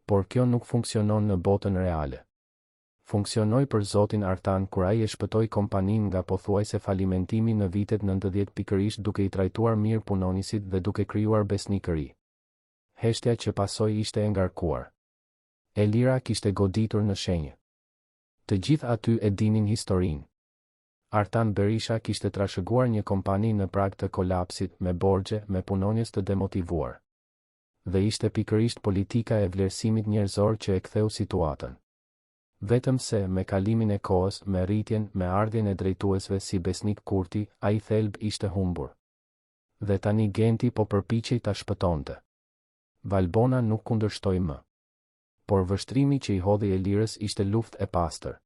Por kjo nuk funksionon në botën reale. Funksionoi për zotin Artan kur ai e shpëtoi kompaninë nga pothuajse falimentimi në vitet 90 pikërisht duke i trajtuar mirë punonjësit dhe duke krijuar besnikëri. Heshtja që pasoi ishte e ngarkuar. Elira kishte goditur në shenjë. Të gjithë aty e dinin historinë. Artan Berisha kishte trashëguar një kompani në prag të kolapsit, me borxhe, me punonjës të demotivuar. Dhe ishte pikërisht politika e vlerësimit njerëzor që e ktheu situatën. Vetëm se, me kalimin e kohës, me rritjen, me ardhjen e drejtuesve si Besnik Kurti, ai thelb ishte humbur. Dhe tani Genti po përpiqej ta shpëtonte. Valbona nuk kundërshtoi më. Por vështrimi që i hodhi Elirës ishte luftë e pastër.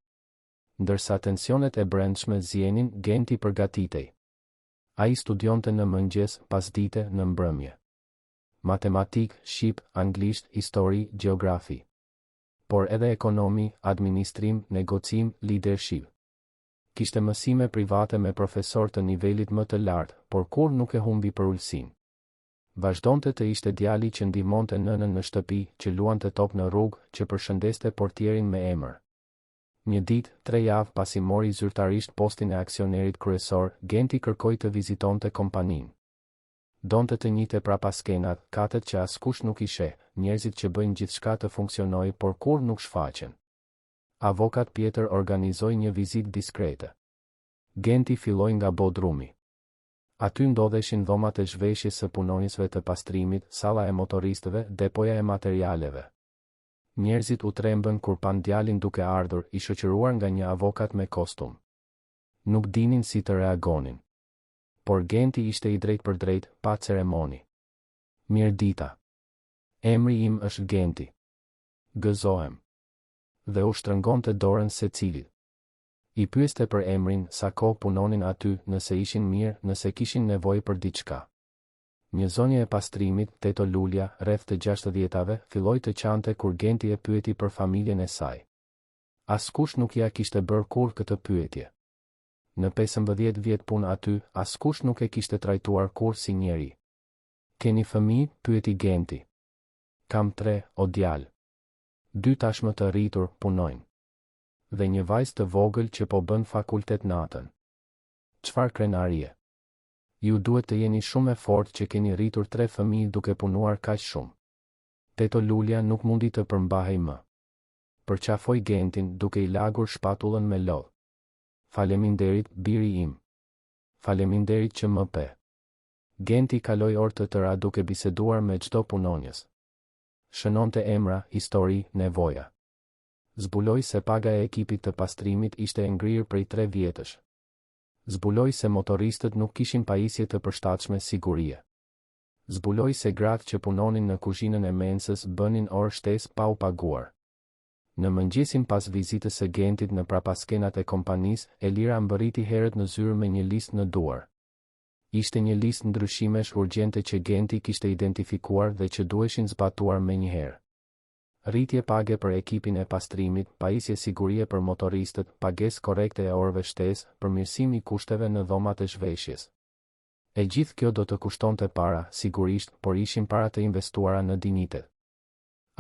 Ndërsa tensionet e brendshme zjenin, Genti përgatitej. Ai studionte në mëngjes, pasdite, në mbrëmje. Matematik, shqip, anglisht, histori, gjeografi. Por edhe ekonomi, administrim, negocim, leadership. Kishte mësime private me profesor të nivelit më të lartë, por kur nuk e humbi për ulsin. Vazhdonte të ishte djali që ndihmonte nënën në shtëpi, që luante top në rrugë, që përshëndeste portierin me emër. Një ditë, 3 javë pasi mori zyrtarisht postin e aksionerit kryesor, Genti kërkoi të vizitonte kompaninë. Donte të njihte prapaskenat, katet që askush nuk i sheh, njerëzit që bëjnë gjithçka të funksionojë por kur nuk shfaqen. Avokat Pjetër organizoi një vizitë diskrete. Genti filloi nga bodrumi. Aty ndodheshin dhomat e zhveshjes së punonjësve të pastrimit, salla e motoristëve, depoja e materialeve. Njerëzit u trembën kur pan djalin duke ardhur, i shoqëruar nga një avokat me kostum. Nuk dinin si të reagonin. Por Genti ishte i drejt për drejt, pa ceremoni. Mirëdita. Emri im është Genti. Gëzohem. Dhe u shtrëngonte dorën secilit. I pyeste për emrin, sa kohë punonin aty, nëse ishin mirë, nëse kishin nevojë për diçka. Një zonjë e pastrimit, Teto Lulja, rreth të 60-tave, filloi të qante kur Genti e pyeti për familjen e saj. Askush nuk ja kishte bërë kur këtë pyetje. Në 15 vjet punë aty, askush nuk e kishte trajtuar kur si njeri. Keni fëmijë? Pyeti Genti. Kam 3, o djalë. 2 tashmë të rritur, punojnë. Dhe një vajzë të vogël që po bën fakultet natën. Çfarë krenarie? Ju duhet të jeni shumë e fortë që keni rritur 3 fëmijë duke punuar kaq shumë. Teto Lulja nuk mundi të përmbahej më. Përqafoi Gentin duke i lagur shpatullën me lodh. Faleminderit, biri im. Faleminderit që më pe. Genti kaloi orë të tëra duke biseduar me çdo punonjës. Shënonte emra, histori, nevoja. Zbuloi se paga e ekipit të pastrimit ishte e ngrirë prej 3 vjetësh. Zbuloi se motoristët nuk kishin pajisje të përshtatshme sigurie. Zbuloi se gratë që punonin në kuzhinën e mensës bënin orë shtesë pa u paguar. Në mëngjesin pas vizitës së Gentit në prapaskenat e kompanisë, Elira mbërriti herët në zyrë me një listë në duar. Ishte një listë ndryshimesh urgjente që Genti kishte identifikuar dhe që duheshin zbatuar menjëherë. Rritje page për ekipin e pastrimit, pajisje sigurie për motoristët, pagesë korrekte e orëve shtesë, përmirësim i kushteve në dhomat e zhveshjes. E gjithë kjo do të kushtonte para, sigurisht, por ishin para të investuara në dinitet.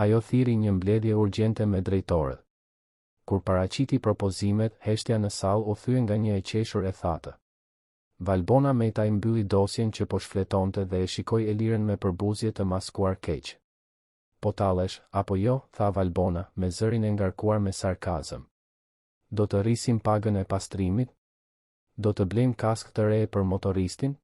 Ajo thiri një mbledhje urgjente me drejtorët. Kur paraqiti propozimet, heshtja në sallë u thye nga një e qeshur e thatë. Valbona Meta i mbylli dosjen që po shfletonte dhe e shikoi Elirën me përbuzje të maskuar keq. Po tallesh, apo jo, tha Valbona, me zërin e ngarkuar me sarkazëm. Do të rrisim pagën e pastrimit? Do të blejmë kask të re për motoristin?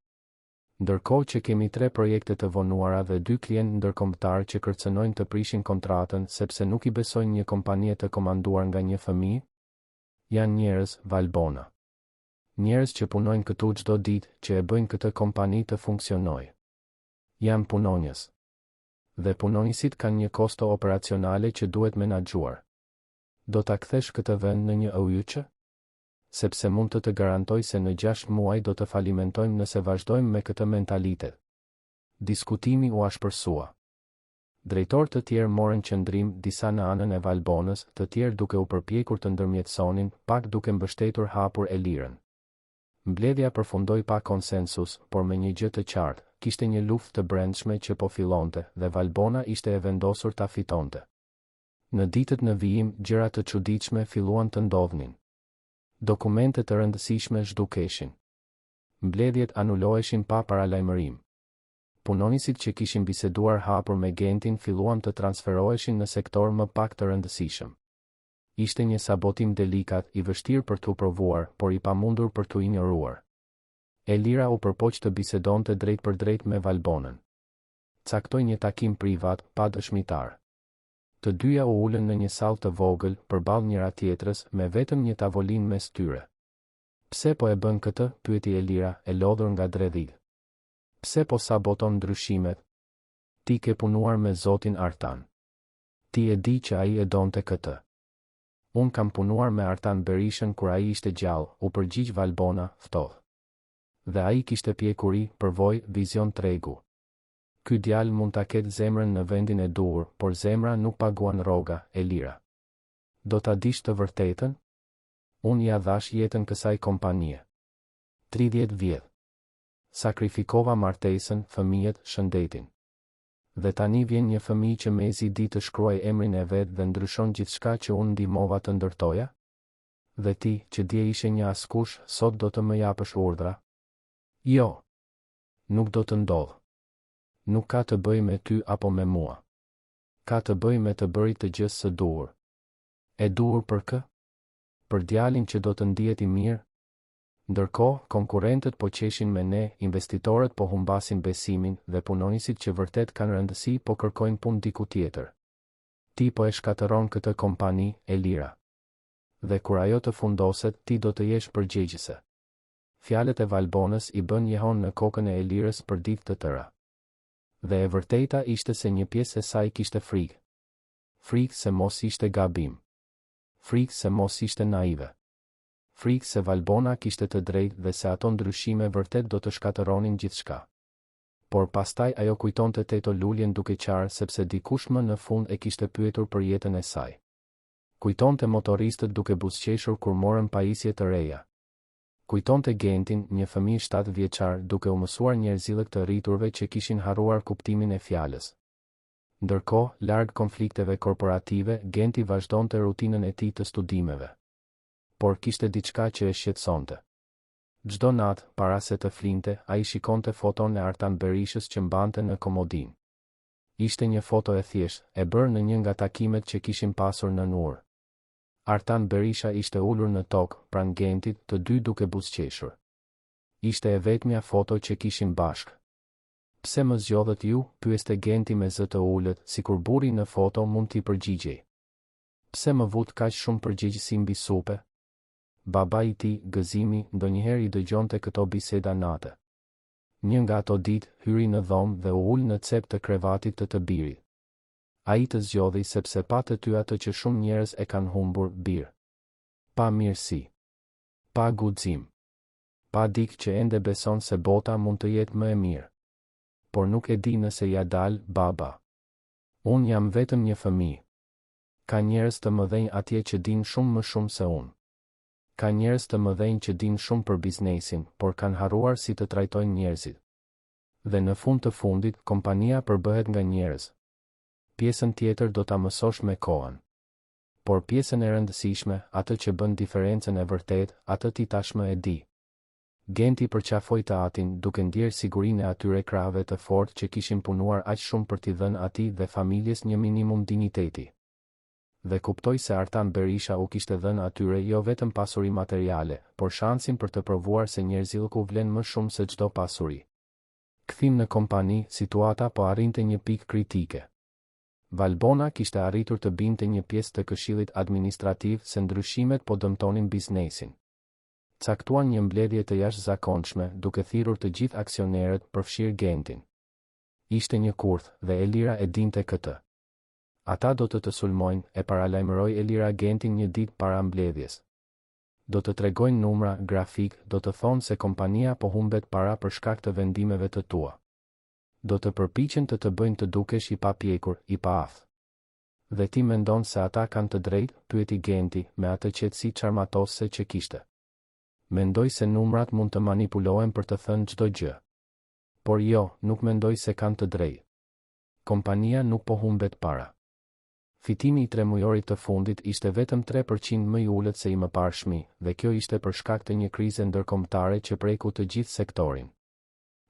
Ndërkohë që kemi 3 projekte të vonuara dhe 2 klientë ndërkombëtar që kërcënojnë të prishin kontratën sepse nuk i besojnë një kompanie të komanduar nga një fëmijë? Janë njerëz, Valbona. Njerëz që punojnë këtu çdo ditë, që e bëjnë këtë kompani të funksionojë. Janë punonjës. Dhe punonjësit kanë një kosto operacionale që duhet menaxhuar. Do ta kthesh këtë vend në një ujëçë? Sepse mund të garantoj se në 6 muaj do të falimentojmë nëse vazhdojmë me këtë mentalitet. Diskutimi u ashpërsua. Drejtorë të tjerë morën qëndrim, disa në anën e Valbonës, të tjerë duke u përpjekur të ndërmjetësonin, pak duke mbështetur hapur Elirën. Mbledhja përfundoi pa konsensus, por me një gjë të qartë, kishte një luftë të brendshme që po fillonte dhe Valbona ishte e vendosur ta fitonte. Në ditët në vijim, gjëra të çuditshme filluan të ndodhnin. Dokumente të rëndësishme zhdukeshin. Mbledhjet anuloheshin pa paralajmërim. Punonjësit që kishin biseduar hapur me Gentin filluan të transferoheshin në sektor më pak të rëndësishëm. Ishte një sabotim delikat, i vështirë për t'u provuar, por i pamundur për t'u injoruar. Elira u përpoq të bisedonte drejt për drejt me Valbonën. Caktoi një takim privat, pa dëshmitar. Të dyja u ulën në një sallë të vogël, përballë njëra tjetrës, me vetëm një tavolinë mes tyre. Pse po e bën këtë? Pyeti Elira, e lodhur nga dredhit. Pse po saboton ndryshimet? Ti ke punuar me zotin Artan. Ti e di që ai e donte këtë. Unë kam punuar me Artan Berishën kur ai ishte gjallë, u përgjigj Valbona, ftohtë. Dhe ai kishte pjekuri, përvojë, vizion tregu. Ky djalë mund ta ketë zemrën në vendin e duhur, por zemra nuk paguan rroga, Elira. Do ta dish të vërtetën? Unë ja dhash jetën kësaj kompanie. 30 vjet. Sakrifikova martesën, fëmijët, shëndetin. Dhe tani vjen një fëmijë që mezi di të shkruaj emrin e vet dhe ndryshon gjithçka që unë ndihmova të ndërtoja? Dhe ti, që dje ishe një askush, sot do të më japësh urdhra? Jo. Nuk do të ndodh. Nuk ka të bëj me ty apo me mua. Ka të bëj me të bërit të gjës së duhur. E duhur për kë? Për djalin që do të ndihet i mirë? Ndërkohë, konkurrentët po qeshin me ne, investitorët po humbasin besimin dhe punonjësit që vërtet kanë rëndësi po kërkojnë punë diku tjetër. Ti po e shkatëron këtë kompani, Elira. Dhe kur ajo të fundoset, ti do të jesh përgjegjëse. Fjalët e Valbonës i bën jehon në kokën e Elirës për ditë të tëra. Dhe e vërteta ishte se një pjesë e saj kishte frikë. Frikë se mos ishte gabim. Frikë se mos ishte naive. Frikë se Valbona kishte të drejtë dhe se ato ndryshime vërtet do të shkatëronin gjithçka. Por pastaj ajo kujtonte Teto Luljen duke qarë sepse dikush më në fund e kishte pyetur për jetën e saj. Kujtonte motoristët duke buzëqeshur kur morën pajisje të reja. Kujtonte Gentin, një fëmijë 7 vjeçar, duke u mësuar njerëzillëk të rriturve që kishin harruar kuptimin e fjalës. Ndërkohë, larg konflikteve korporative, Genti vazhdonte rutinën e tij të studimeve. Por kishte diçka që e shqetësonte. Çdo natë, para se të flinte, ai shikonte foton e Artan Berishës që mbante në komodinë. Ishte një foto e thjeshtë, e bërë në një nga takimet që kishin pasur në Nur. Artan Berisha ishte ulur në tokë, pranë Gentit, të dy duke buzëqeshur. Ishte e vetmja foto që kishin bashkë. Pse më zgjodhët ju? Pyeste Genti me zë të ulët, sikur burri në foto mund t'i përgjigjej. Pse më vut kaq shumë përgjegjësi mbi supe? Baba i tij, Gëzimi, ndonjëherë i dëgjonte këto biseda natë. Një nga ato ditë, hyri në dhomë dhe u ul në cep të krevatit të birit. Ai të zgjodhi sepse pa të ty atë që shumë njerëz e kanë humbur, bir. Pa mirësi. Pa guxim. Pa dikë që ende beson se bota mund të jetë më e mirë. Por nuk e di nëse ja dal, baba. Unë jam vetëm një fëmijë. Ka njerëz të mëdhenj atje që din shumë më shumë se unë. Ka njerëz të mëdhenj që din shumë për biznesin, por kanë harruar si të trajtojnë njerëzit. Dhe në fund të fundit, kompania përbëhet nga njerëz. Pjesën tjetër do ta mësosh me kohën. Por pjesën e rëndësishme, atë që bën diferencën e vërtet, atë ti tashmë e di. Genti përqafoi të atin, duke ndjerë sigurinë e atyre krahëve të fortë që kishin punuar aq shumë për t'i dhënë atij dhe familjes një minimum dinjiteti. Dhe kuptoi se Artan Berisha u kishte dhënë atyre jo vetëm pasuri materiale, por shansin për të provuar se njerëzillku vlen më shumë se çdo pasuri. Kthim në kompani, situata po arrinte një pikë kritike. Valbona kishte arritur të binte një pjesë të këshillit administrativ se ndryshimet po dëmtonin biznesin. Caktuan një mbledhje të jashtëzakonshme, duke thirrur të gjithë aksionerët, përfshirë Gentin. Ishte një kurth dhe Elira e dinte këtë. Ata do të sulmojnë, e paralajmëroi Elira Gentin një ditë para mbledhjes. Do të tregojnë numra, grafik, do të thonë se kompania po humbet para për shkak të vendimeve të tua. Do të përpiqen të bëjnë të dukesh i papjekur, i paaftë. Dhe ti mendon se ata kanë të drejtë? Pyeti Genti, me atë qetësi çarmatose që kishte. Mendoj se numrat mund të manipulohen për të thënë çdo gjë. Por jo, nuk mendoj se kanë të drejtë. Kompania nuk po humbet para. Fitimi i 3 mujorit të fundit ishte vetëm 3% më i ulët se i mëparshmi, dhe kjo ishte për shkak të një krize ndërkombëtare që preku të gjithë sektorin.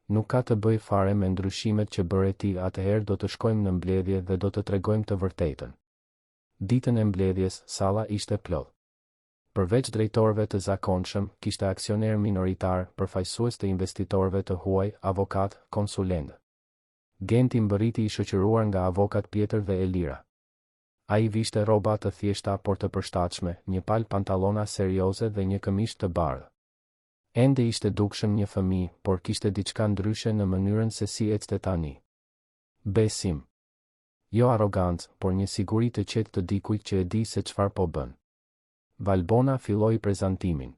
Nuk ka të bëj fare me ndryshimet që bëre ti, atëherë do të shkojmë në mbledhje dhe do të tregojmë të vërtetën. Ditën e mbledhjes, salla ishte plot. Përveç drejtorëve të zakonshëm, kishte aksioner minoritar, përfaqësues të investitorëve të huaj, avokat, konsulent. Genti mbërriti I shoqëruar nga avokat Pjetër dhe Elira. Ai vishte rroba të thjeshta por të përshtatshme, një palë pantallona serioze dhe një këmishë të bardhë. Ende ishte dukshëm një fëmijë, por kishte diçka ndryshe në mënyrën se si ecte tani. Besim. Jo arrogancë, por një siguri të qetë të dikujt që e di se çfarë po bën. Valbona filloi prezantimin.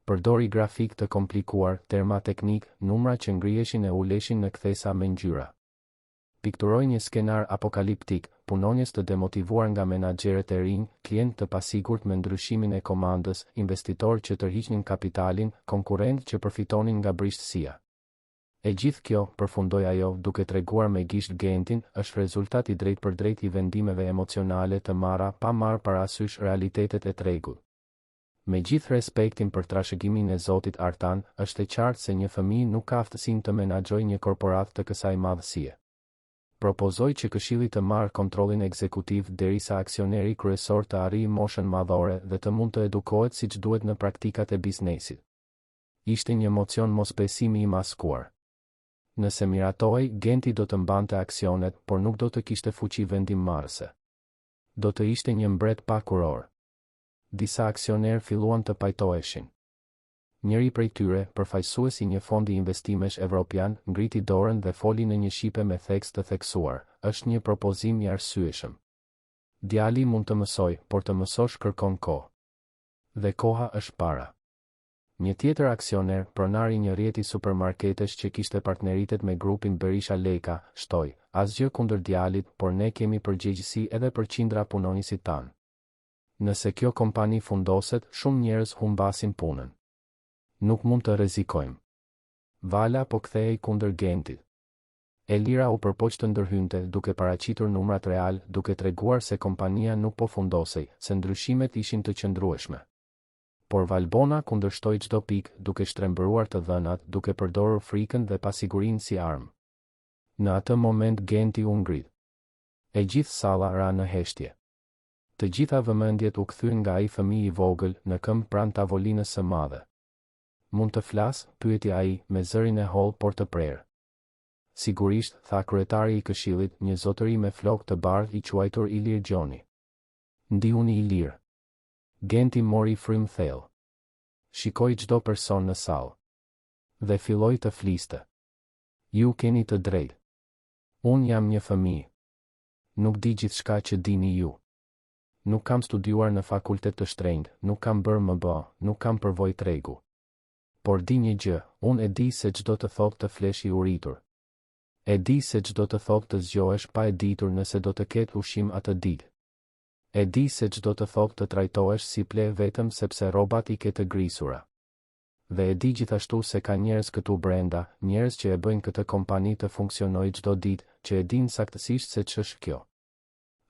Përdori grafik të komplikuar, terma teknik, numra që ngriheshin e uleshin në kthesa me ngjyra. Pikturoi një skenar apokaliptik, punonjës të demotivuar nga menaxherët e rinj, klient të pasigurt me ndryshimin e komandës, investitor që tërhiqnin kapitalin, konkurrent që përfitonin nga brishtësia. E gjithë kjo, përfundoi ajo, duke treguar me gisht Gentin, është rezultat I drejt për drejt I vendimeve emocionale të marra pa marrë parasysh realitetet e tregut. Me gjithë respektin për trashëgimin e Zotit Artan, është e qartë se një fëmijë nuk ka aftësinë të menaxhojë një korporat të kësaj madhësie. Propozoi që këshilli të marrë kontrollin ekzekutiv derisa aksioneri kryesor të arrijë moshën madhore dhe të mund të edukohet siç duhet në praktikat e biznesit. Ishte një emocion mosbesimi I maskuar. Nëse miratoi, Genti do të mbante aksionet, por nuk do të kishte fuqi vendimmarrëse. Do të ishte një mbret pa kuror. Disa aksioner filluan të pajtoheshin. Njëri prej tyre, përfaqësuesi një fondi investimesh evropian, ngriti dorën dhe foli në një shqipe me theks të theksuar, është një propozim I arsyeshëm. Djali mund të mësoj, por të mësosh kërkon kohë. Dhe koha është para. Një tjetër aksioner, pronari një rjeti supermarketesh që kishte partneritet me grupin Berisha Leka, shtoi, asgjë kundër djalit, por ne kemi përgjegjësi edhe për qindra punonjësit tanë. Nëse kjo kompani fundoset, shumë njerëz humbasin punën. Nuk mund të rrezikojmë. Vala po kthehej kundër Gentit. Elira u përpoq të ndërhynte, duke paraqitur numrat real, duke treguar se kompania nuk po fundosej, se ndryshimet ishin të qëndrueshme. Por Valbona kundërshtoi çdo pikë, duke shtrembëruar të dhënat, duke përdorur frikën dhe pasigurinë si armë. Në atë moment Genti u ngrit. E gjithë salla ra në heshtje. Të gjitha vëmendjet u kthyen nga ai fëmijë I vogël në këmbë pranë tavolinës së madhe. Mund të flas, pyeti ai, me zërin e hollë por të prerë. Sigurisht, tha kryetari I këshillit, një zotëri me flokë të bardhë I quajtur Ilir Gjoni. Ndihuni Ilir. Genti mori frym thellë. Shikoi çdo person në sallë. Dhe filloi të fliste. Ju keni të drejtë. Unë jam një fëmijë. Nuk di gjithçka që dini ju. Nuk kam studiuar në fakultet të shtrenjtë, nuk kam bërë MBA, nuk kam përvojë tregu. Por di një gjë, unë e di se çdo të thotë të flesh I uritur. E di se çdo të thotë të zgjohesh pa e ditur nëse do të ketë ushqim atë ditë. E di se çdo të thotë të trajtohesh si ple vetëm sepse rrobat I ke të grisura. Dhe e di gjithashtu se ka njerëz këtu brenda, njerëz që e bëjnë këtë kompani të funksionojë çdo ditë, që e dinë saktësisht se ç'është kjo.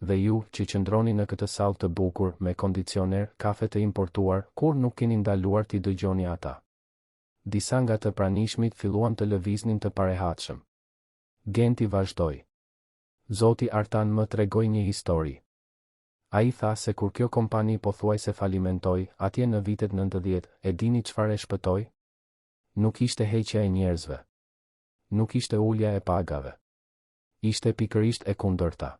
Dhe ju, që qëndroni në këtë sallë të bukur, me kondicioner, kafe të importuar, kur nuk keni ndaluar t'i dëgjoni ata. Disa nga të pranishmit filluan të lëviznin të parehatshëm. Genti vazhdoi. Zoti Artan më tregoi një histori. Ai tha se kur kjo kompani pothuajse falimentoi, atje në vitet 90, e dini çfarë e shpëtoi? Nuk ishte heqja e njerëzve. Nuk ishte ulja e pagave. Ishte pikërisht e kundërta.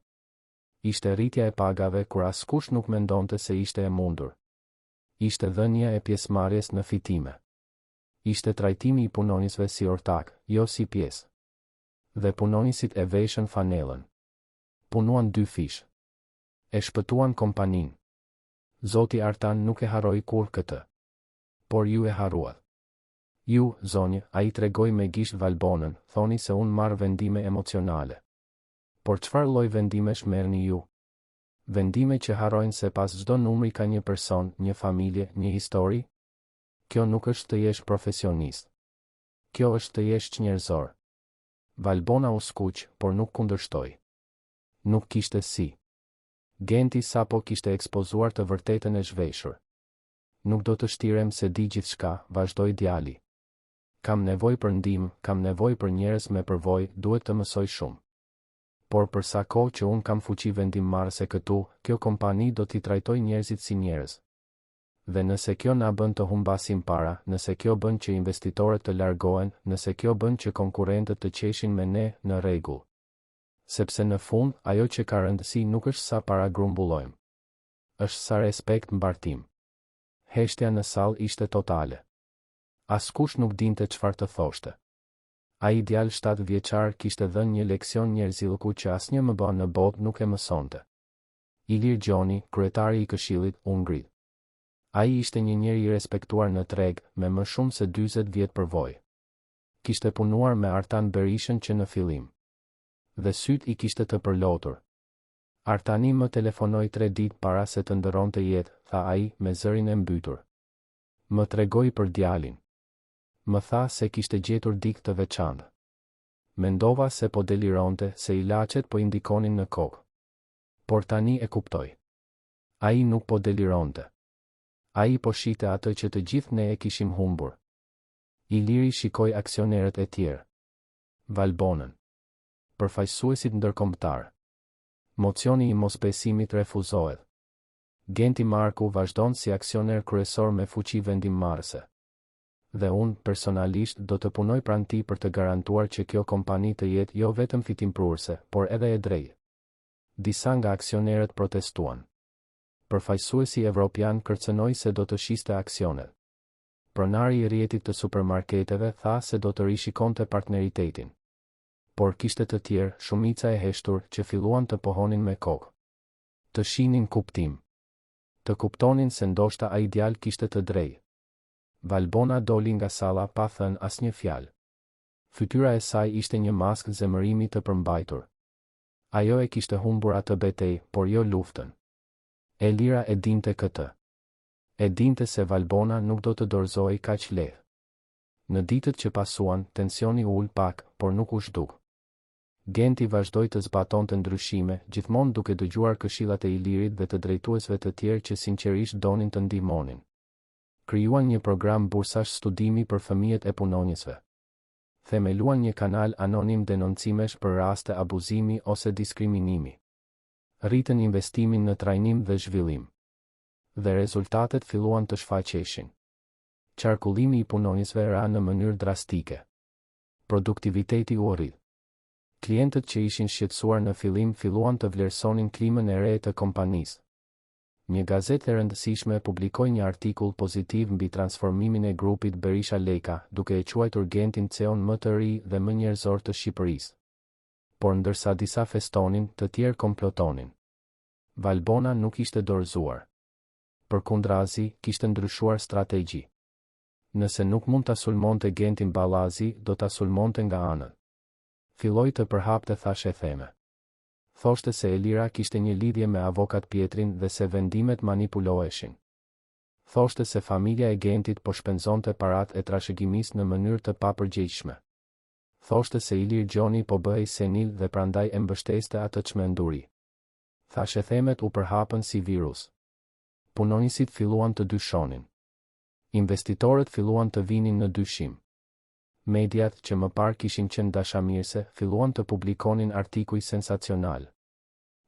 Ishte rritja e pagave kur askush nuk mendonte se ishte e mundur. Ishte dhënia e pjesëmarrjes në fitime. Ishte trajtimi I punonjësve si ortak, jo si pjesë. Dhe punonjësit e veshën fanellën. Punuan 2 fish. E shpëtuan kompaninë. Zoti Artan nuk e harroi kur këtë. Por ju e harruat. Ju, zonjë, ai tregoi me gisht Valbonën, thoni se unë marr vendime emocionale. Por çfarë lloj vendimesh merrni ju? Vendime që harrojnë se pas çdo numri ka një person, një familje, një histori? Kjo nuk është të jesh profesionist. Kjo është të jesh njerëzor. Valbona u skuq, por nuk kundërshtoi. Nuk kishte si. Genti sapo kishte ekspozuar të vërtetën e zhveshur. Nuk do të shtirem se di gjithçka, vazhdoi djali. Kam nevojë për ndihmë, kam nevojë për njerëz me përvojë, duhet të mësoj shumë. por për sa kohë që unë kam fuqi vendimmarrëse këtu, kjo kompani do t'i trajtoj njerëzit si njerëz. Dhe nëse kjo na bën të humbasim para, nëse kjo bën që investitorët të largohen, nëse kjo bën që konkurrentët të qeshin me ne, në rregull. Sepse në fund, ajo që ka rëndësi nuk është sa para grumbullojmë. Është sa respekt mbartim. Heshtja në sallë ishte totale. Askush nuk dinte çfarë të thoshte. Ai djalë 7 vjeçar kishte dhënë një leksion njerëzillku që asnjë më ba në botë nuk e mësonte. Ilir Gjoni, kryetari i Këshillit, u ngrit. Ai ishte një njeri i respektuar në treg, me më shumë se 40 vjet përvojë. Kishte punuar me Artan Berishën që në fillim. Dhe syt i kishte të përlotur. Artani më telefonoi 3 ditë para se të ndëronte jetë, tha ai, me zërin e mbytur. Më tregoi për djalin. Më tha se kishte gjetur dikë të veçantë. Mendova se po delironte, se ilaçet po i ndikonin në kokë. Por tani e kuptoj. Ai nuk po delironte. Ai po shite atë që të gjithë ne e kishim humbur. Iliri shikoi aksionerët e tjerë. Valbonën. Përfaqësuesit ndërkombëtar. Mocioni i mosbesimit refuzohet. Genti Marku vazhdon si aksioner kryesor me fuqi vendimmarrëse. Dhe unë, personalisht, do të punoj pranë tij për të garantuar që kjo kompani të jetë jo vetëm fitimpruese, por edhe e drejtë. Disa nga aksionerët protestuan. Përfaqësuesi evropian kërcënoi se do të shiste aksionet. Pronari i rrjetit të supermarketeve tha se do të rishikonte partneritetin. Por kishte të tjerë, shumica e heshtur, që filluan të pohonin me kokë. Të shinin kuptim. Të kuptonin se ndoshta ai djalë kishte të drejtë. Valbona doli nga salla pa thënë asnjë fjalë. Fytyra e saj ishte një maskë zemërimi të përmbajtur. Ajo e kishte humbur atë betejë, por jo luftën. Elira e dinte këtë. E dinte se Valbona nuk do të dorëzohej kaq lehtë. Në ditët që pasuan, tensioni ul pak, por nuk u zhduk. Genti vazhdoi të zbatonte ndryshime, gjithmonë duke dëgjuar këshillat e Ilirit dhe të drejtuesve të tjerë që sinqerisht donin të ndihmonin. Krijuan një program bursash studimi për fëmijët e punonjësve. Themeluan një kanal anonim denoncimesh për raste abuzimi ose diskriminimi. Rritën investimin në trajnim dhe zhvillim. Dhe rezultatet filluan të shfaqeshin. Qarkullimi i punonjësve ra në mënyrë drastike. Produktiviteti u rrit. Klientët që ishin shqetësuar në fillim filluan të vlerësonin klimën e re të kompanisë. Një gazetë e rëndësishme publikoi një artikull pozitiv mbi transformimin e grupit Berisha Leka, duke e quajtur Gentin CEO-n më të ri dhe më njerëzor të Shqipërisë. Por ndërsa disa festonin, të tjerë komplotonin. Valbona nuk ishte dorëzuar. Përkundrazi, kishte ndryshuar strategji. Nëse nuk mund ta sulmonte Gentin Ballazi, do ta sulmonte nga anët. Filloi të përhapte thashë theme. Thoshte se Elira kishte një lidhje me avokat Pietrin dhe se vendimet manipuloheshin. Thoshte se familja e Gentit po shpenzonte parat e trashëgimisë në mënyrë të papërgjegjshme. Thoshte se Ilir Gjoni po bëhej senil dhe prandaj e mbështeste atë çmenduri. Thashë themet u përhapën si virus. Punonjësit filluan të dyshonin. Investitorët filluan të vinin në dyshim. Mediat që më parë kishin qenë dashamirëse filluan të publikonin artikuj sensacional.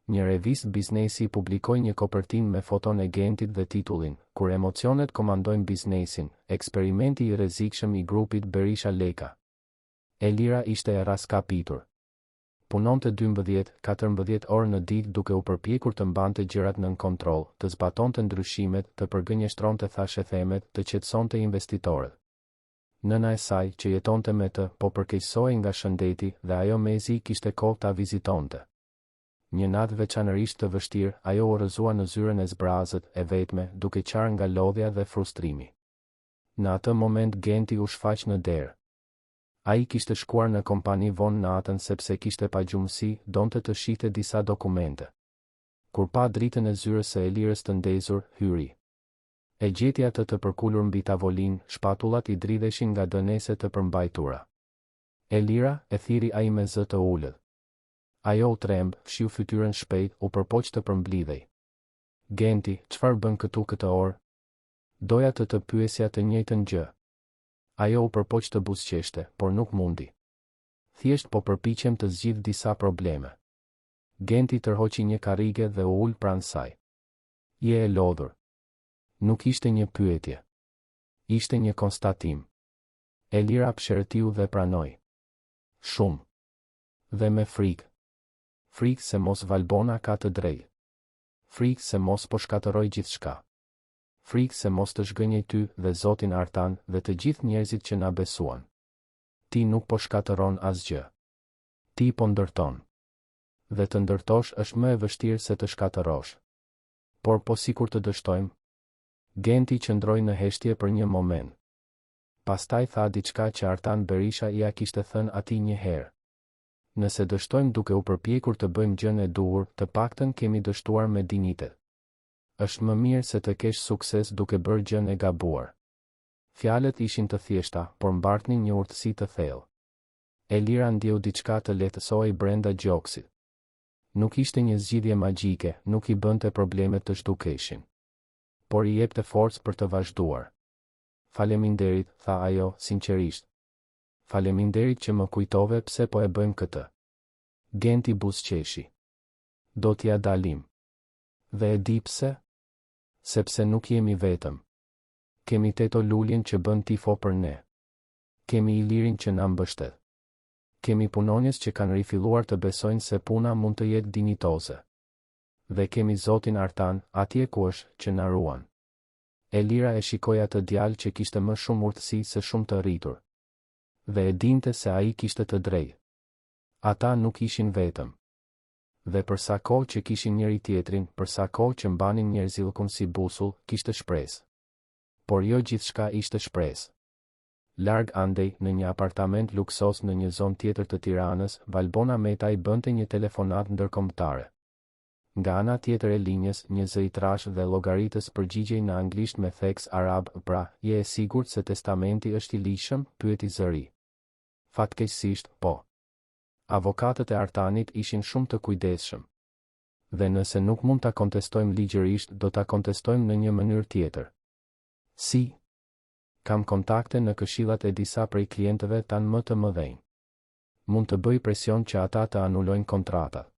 Një revistë biznesi publikoi një kopertinë me foton e Gentit dhe titullin "Kur emocionet komandojnë biznesin, eksperimenti i rrezikshëm i grupit Berisha Leka". Elira ishte e raskapitur. Punonte 12-14 orë në ditë duke u përpjekur të mbante gjërat nën kontroll, të zbatonte ndryshimet, të përgënjeshtronte thashë themet, të qetësonte investitorët. Nëna e saj, që jetonte me të, po përkeqësohej nga shëndeti dhe ajo mezi kishte kohë ta vizitonte. Një natë veçanërisht të vështirë, ajo u rrëzua në zyrën e zbrazët, e vetme, duke qarë nga lodhja dhe frustrimi. Në atë moment Genti u shfaq në derë. Ai kishte shkuar në kompani vonë natën sepse kishte pagjumësi, donte të shihte disa dokumente. Kur pa dritën e zyrës së Elirës të ndezur, hyri. E gjeti atë të përkulur mbi tavolinë, shpatullat i dridheshin nga dënese të përmbajtura. Elira, e thiri ai me zë të ulët. Ajo u tremb, fshiu fytyrën shpejt, u përpoq të përmblidhej. Genti, çfarë bën këtu këtë orë? Doja të pyesja të njëjtën gjë. Ajo u përpoq të buzëqeshte, por nuk mundi. Thjesht po përpiqem të zgjidh disa probleme. Genti tërhoqi një karrige dhe u ul pranë saj. Je e lodhur. Nuk ishte një pyetje. Ishte një konstatim. Elira pshërtiu dhe pranoi. Shumë. Dhe me frikë. Frikë se mos Valbona ka të drejtë. Frikë se mos po shkatërroj gjithçka. Frikë se mos të zhgënjej ty dhe Zotin Artan dhe të gjithë njerëzit që na besuan. Ti nuk po shkatëron asgjë. Ti po ndërton. Dhe të ndërtosh është më e vështirë se të shkatërosh. Por po sikur të dështojmë. Genti qëndroi në heshtje për një moment. Pastaj tha diçka që Artan Berisha ia kishte thënë atij një herë. Nëse dështojmë duke u përpjekur të bëjmë gjën e duhur, të paktën kemi dështuar me dinjitet. Është më mirë se të kesh sukses duke bërë gjën e gabuar. Fjalët ishin të thjeshta, por mbartnin një urtësi të thellë. Elira ndjeu diçka të lehtësohej brenda gjoksit. Nuk ishte një zgjidhje magjike, nuk i bënte problemet të zhdukeshin. Por i jepte forcë për të vazhduar. Faleminderit, tha ajo, sinqerisht. Faleminderit që më kujtove pse po e bëjmë këtë. Genti buzëqeshi. Do t'ja dalim. Dhe e di pse? Sepse nuk jemi vetëm. Kemi Teto Luljen që bën tifo për ne. Kemi Ilirin që na mbështet. Kemi punonjës që kanë rifilluar të besojnë se puna mund të jetë dinjitoze. Dhe kemi Zotin Artan, atje ku është, që na ruan. Elira e shikoi atë djalë që kishte më shumë urtësi se shumë të rritur. Dhe e dinte se ai kishte të drejtë. Ata nuk ishin vetëm. Dhe për sa kohë që kishin njëri tjetrin, për sa kohë që mbanin njerëzillkun si busull, kishte shpresë. Por jo gjithçka ishte shpresë. Larg andej, në një apartament luksos në një zonë tjetër të Tiranës, Valbona Metaj bënte një telefonat ndërkombëtare. Nga ana tjetër e linjës, një zë i trash dhe llogaritës përgjigjej në anglisht me theks arab, pra, je e sigurt se testamenti është i lishëm, pyeti zëri. Fatkeqësisht, po. Avokatët e Artanit ishin shumë të kujdesshëm. Dhe nëse nuk mund ta kontestojmë ligjërisht, do ta kontestojmë në një mënyrë tjetër. Si? Kam kontakte në këshillat e disa prej klientëve tanë më të mëdhenj. Mund të bëj presion që ata të anulojnë kontratat.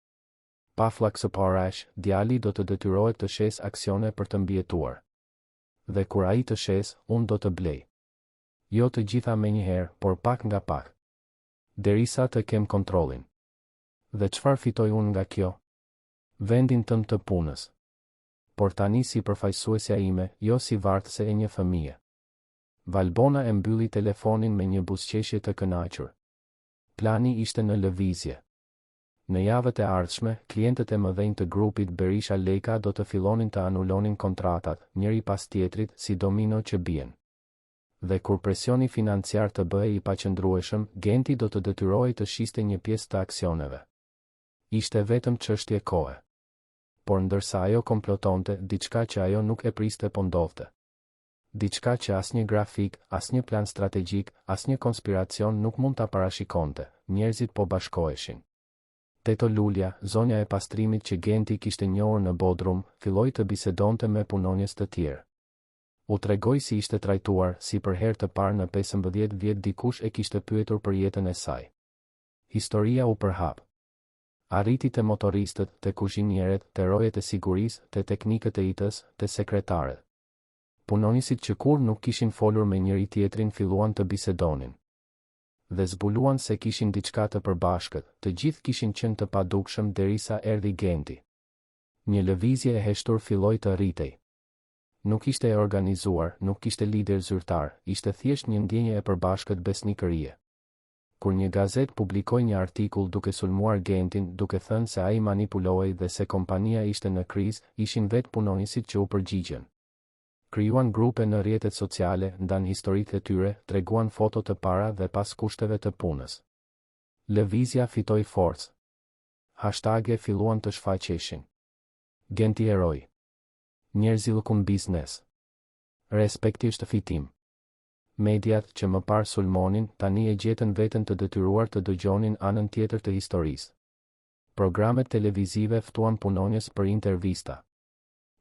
Pa flak së parash, djali do të detyrohet të shes aksione për të mbijetuar. Dhe kur ai të shes, unë do të blej. Jo të gjitha me njëherë, por pak nga pak. Derisa të kem kontrollin. Dhe çfarë fitoj unë nga kjo? Vendin tënd të punës. Por tani si përfaqësuesja ime, jo si vartëse e një fëmije. Valbona e mbylli telefonin me një buzëqeshje të kënaqur. Plani ishte në lëvizje. Në javët e ardhshme, klientët e mëdhenj të grupit Berisha Leka do të fillonin të anulonin kontratat, njëri pas tjetrit, si domino që bien. Dhe kur presioni financiar të bëhej i paqëndrueshëm, Genti do të detyrohej të shiste një pjesë të aksioneve. Ishte vetëm çështje kohe. Por ndërsa ajo komplotonte, diçka që ajo nuk e priste po ndodhte. Diçka që asnjë grafik, asnjë plan strategjik, asnjë konspiracion nuk mund ta parashikonte, njerëzit po bashkoheshin. Teto Lulja, zonja e pastrimit që Genti kishte njohur në Bodrum, filloi të bisedonte me punonjës të tjerë. U tregoi si ishte trajtuar, si për herë të parë në 15 vjet dikush e kishte pyetur për jetën e saj. Historia u përhap. Arriti te motoristët, te kuzhinierët, te rojet e sigurisë, te teknikët e IT-s, te sekretarët. Punonjësit që kur nuk kishin folur me njëri tjetrin filluan të bisedonin. Dhe zbuluan se kishin diçka të përbashkët, të gjithë kishin qenë të padukshëm derisa erdhi Genti. Një lëvizje e heshtur filloi të rritej. Nuk ishte e organizuar, nuk kishte lider zyrtar, ishte thjesht një ndjenje e përbashkët besnikërie. Kur një gazet publikoi një artikull duke sulmuar Gentin, duke thënë se ai manipulohej dhe se kompania ishte në krizë, ishin vetë punonjësit që u përgjigjen. Krijuan grupe në rrjetet sociale, ndan historitë e tyre, treguan foto të para dhe pas kushteve të punës. Lëvizja fitoi forcë. Hashtag-e filluan të shfaqeshin. Genti heroi. Njerëzillkun biznes. Respekti është fitim. Mediat që më parë sulmonin, tani e gjetën veten të detyruar të dëgjonin anën tjetër të historisë. Programet televizive ftuan punonjës për intervista.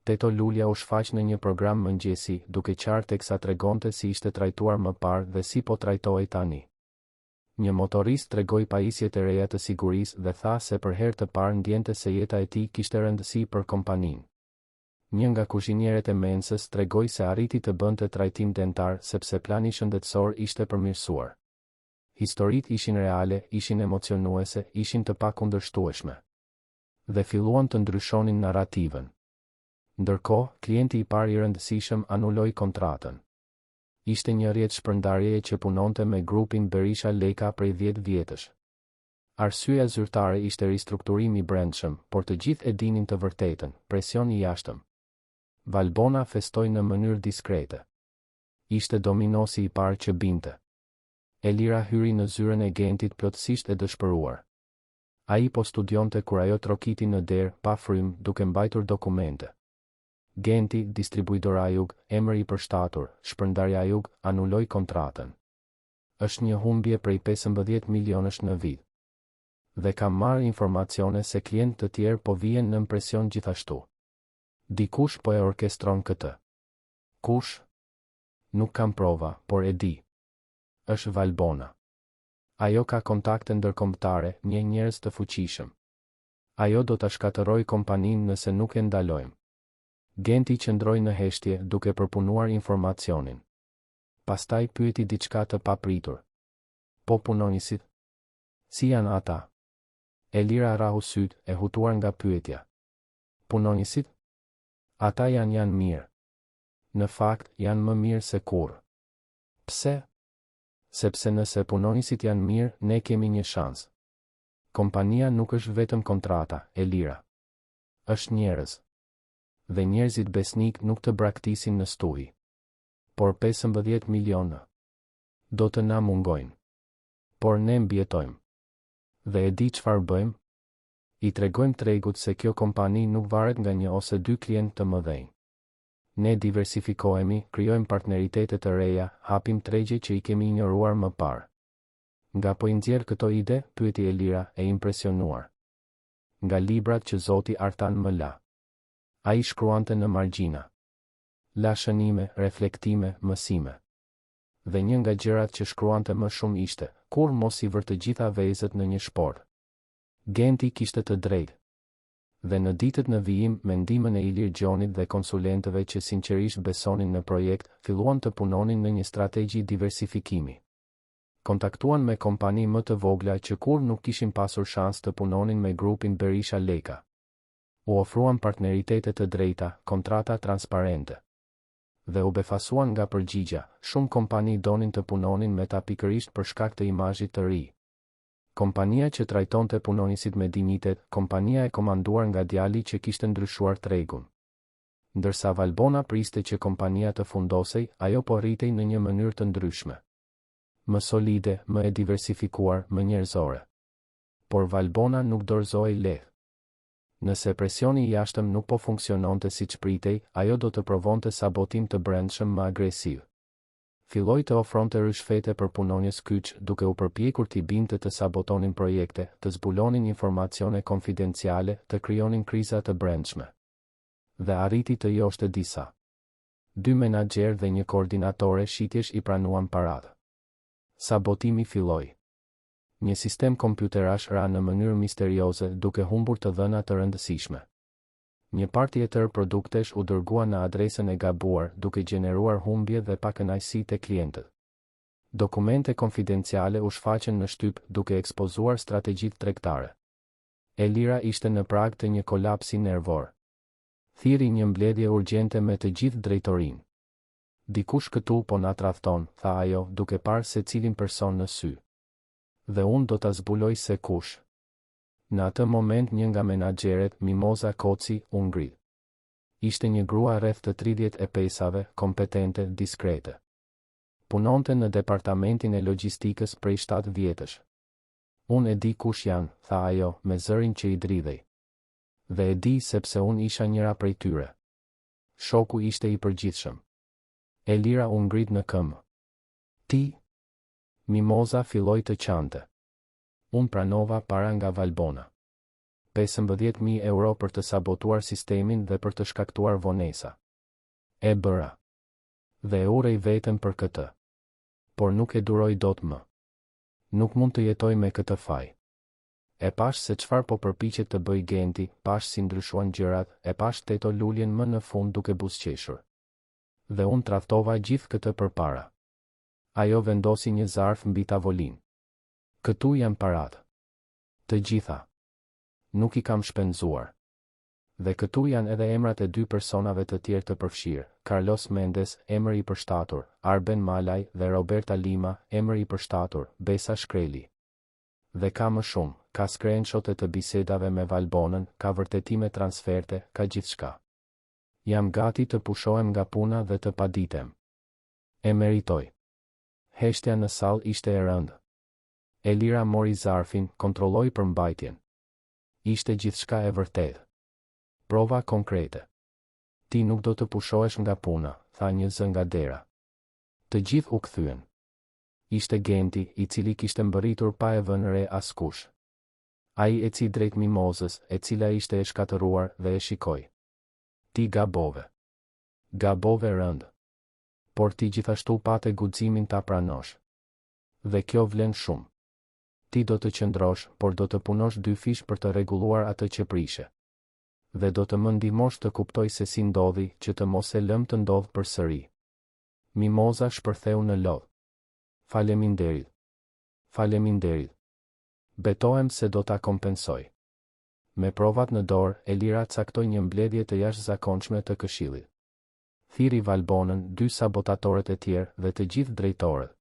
Teto Lulja u shfaq në një program mëngjesi, duke qartë teksa tregonte si ishte trajtuar më parë dhe si po trajtohej tani. Një motorist tregoi pajisjet e reja të sigurisë dhe tha se për herë të parë ndjente se jeta e tij kishte rëndësi për kompaninë. Një nga kuzhinierët e mensës tregoi se arriti të bënte trajtim dentar sepse plani shëndetësor ishte përmirësuar. Historitë ishin reale, ishin emocionuese, ishin të pakundërshtueshme. Dhe filluan të ndryshonin narrativën. Ndërkohë, klienti i parë i rëndësishëm anuloi kontratën. Ishte një rrjet shpërndarjeje që punonte me grupin Berisha Leka prej 10 vjetësh. Arsyeja zyrtare ishte ristrukturimi i brendshëm, por të gjithë e dinin të vërtetën, presion i jashtëm. Valbona festoi në mënyrë diskrete. Ishte dominosi i parë që binte. Elira hyri në zyrën e Gentit plotësisht e dëshpëruar. Ai po studionte kur ajo trokiti në derë, pa frym, duke mbajtur dokumente. Genti, distribuidora Ajug, emri i përshtatur, shpërndarja Ajug, anuloi kontratën. Është një humbje prej 15 milionësh në vit. Dhe kam marrë informacione se klientë të tjerë po vijnë në presion gjithashtu. Dikush po e orkestron këtë. Kush? Nuk kam prova, por e di. Është Valbona. Ajo ka kontakte ndërkombëtare, një njerëz të fuqishëm. Ajo do ta shkatërrojë kompaninë nëse nuk e ndalojmë. Genti qëndroi në heshtje duke përpunuar informacionin. Pastaj pyeti diçka të papritur. Po punonjësit? Si janë ata? Elira rahu syt, e hutuar nga pyetja. Punonjësit? Ata janë mirë. Në fakt, janë më mirë se kurrë. Pse? Sepse nëse punonjësit janë mirë, ne kemi një shans. Kompania nuk është vetëm kontrata, Elira. Është njerëz. Dhe njerëzit besnik nuk të braktisin në stuhi. Por 15 milionë. Do të na mungojnë. Por ne mbjetojmë. Dhe e di çfarë bëjmë? I tregojmë tregut se kjo kompani nuk varet nga një ose dy klientë të mëdhenj. Ne diversifikohemi, krijojmë partneritete të reja, hapim tregje që i kemi injoruar më parë. Nga po i nxjerr këto ide, pyeti Elira, e impresionuar. Nga librat që Zoti Artan më la. Ai shkruante në margjina. La shënime, reflektime, mësime. Dhe një nga gjërat që shkruante më shumë ishte, kur mos i vër të gjitha vezët në një shport. Genti kishte të drejtë. Dhe në ditët në vijim, me ndihmën e Ilir Gjonit dhe konsulentëve që sinqerisht besonin në projekt, filluan të punonin në një strategji diversifikimi. Kontaktuan me kompani më të vogla që kur nuk kishin pasur shans të punonin me grupin Berisha Leka. U ofruan partneritete të drejta, kontrata transparente. Dhe u befasuan nga përgjigja, shumë kompani donin të punonin me ta pikërisht për shkak të imazhit të ri. Kompania që trajtonte punonjësit me dinjitet, kompania e komanduar nga djali që kishte ndryshuar tregun. Ndërsa Valbona priste që kompania të fundosej, ajo po rritej në një mënyrë të ndryshme. Më solide, më e diversifikuar, më njerëzore. Por Valbona nuk dorëzohej lehtë. Nëse presioni i jashtëm nuk po funksiononte siç pritej, ajo do të provonte sabotim të brendshëm më agresiv. Filloi të ofronte rishfete për punonjës kyç, duke u përpjekur t'i binte të sabotonin projekte, të zbulonin informacione konfidenciale, të krijonin kriza të brendshme. Dhe arriti të joshte disa. 2 menaxher dhe një koordinatore shitjesh i pranuan paratë. Sabotimi filloi. Një sistem kompjuterash ra në mënyrë misterioze duke humbur të dhëna të rëndësishme. Një par tjetër produktesh u dërgua në adresën e gabuar duke gjeneruar humbje dhe pakënaqësi te klientët. Dokumente konfidenciale u shfaqen në shtyp duke ekspozuar strategjitë tregtare. Elira ishte në prag të një kolapsi nervor. Thiri një mbledhje urgjente me të gjithë drejtorinë. Dikush këtu po na tradhton, tha ajo, duke parë se cilin person në sy. Dhe unë do ta zbuloj se kush. Në atë moment një nga menaxherët, Mimoza Koci, u ngrit. Ishte një grua rreth të 35-ave, kompetente, diskrete. Punonte në departamentin e logjistikës prej 7 vjetësh. Unë e di kush janë, tha ajo, me zërin që i dridhej. Dhe e di sepse unë isha njëra prej tyre. Shoku ishte i përgjithshëm. Elira u ngrit në këmbë. Ti? Mimoza filloi të qante. Unë pranova para nga Valbona. 15.000 euro për të sabotuar sistemin dhe për të shkaktuar vonesa. E bëra. Dhe e urej veten për këtë. Por nuk e duroj dot më. Nuk mund të jetoj me këtë faj. E pash se çfarë po përpiqet të bëj Genti, pash si ndryshuan gjërat, e pash Teto luljen më në fund duke buzëqeshur. Dhe unë traftova gjithë këtë përpara. Ajo vendosi një zarf mbi tavolinë. Këtu janë paratë. Të gjitha. Nuk I kam shpenzuar. Dhe këtu janë edhe emrat e 2 personave të tjerë të përfshirë, Carlos Mendes, emër I përshtatur, Arben Malaj dhe Roberta Lima, emër I përshtatur, Besa Shkreli. Dhe ka më shumë, ka screenshote të bisedave me Valbonën, ka vërtetime transferte, ka gjithçka. Jam gati të pushohem nga puna dhe të paditem. E meritoj. Heshtja në sallë ishte e rëndë. Elira mori zarfin, kontrolloi përmbajtjen. Ishte gjithçka e vërtetë. Prova konkrete. Ti nuk do të pushohesh nga puna, tha një zë nga dera. Të gjithë u kthyen. Ishte Genti, I cili kishte mbërritur pa e vënë re askush. Ai eci drejt Mimozës, e cila ishte e shkatëruar dhe e shikoi. Ti gabove. Gabove rënd. Por ti gjithashtu pate guximin ta pranosh. Dhe kjo vlen shumë. Ti do të qëndrosh, por do të punosh 2 fish për të rregulluar atë që prishe. Dhe do të më ndihmosh të kuptoj se si ndodhi që të mos e lëm të ndodh përsëri. Mimoza shpërtheu në lodh. Faleminderit. Faleminderit. Betohem se do ta kompensoj. Me provat në dorë, Elira caktoi një mbledhje të jashtëzakonshme të këshillit. Thiri Valbonën, 2 sabotatorët e tjerë dhe të gjithë drejtorët.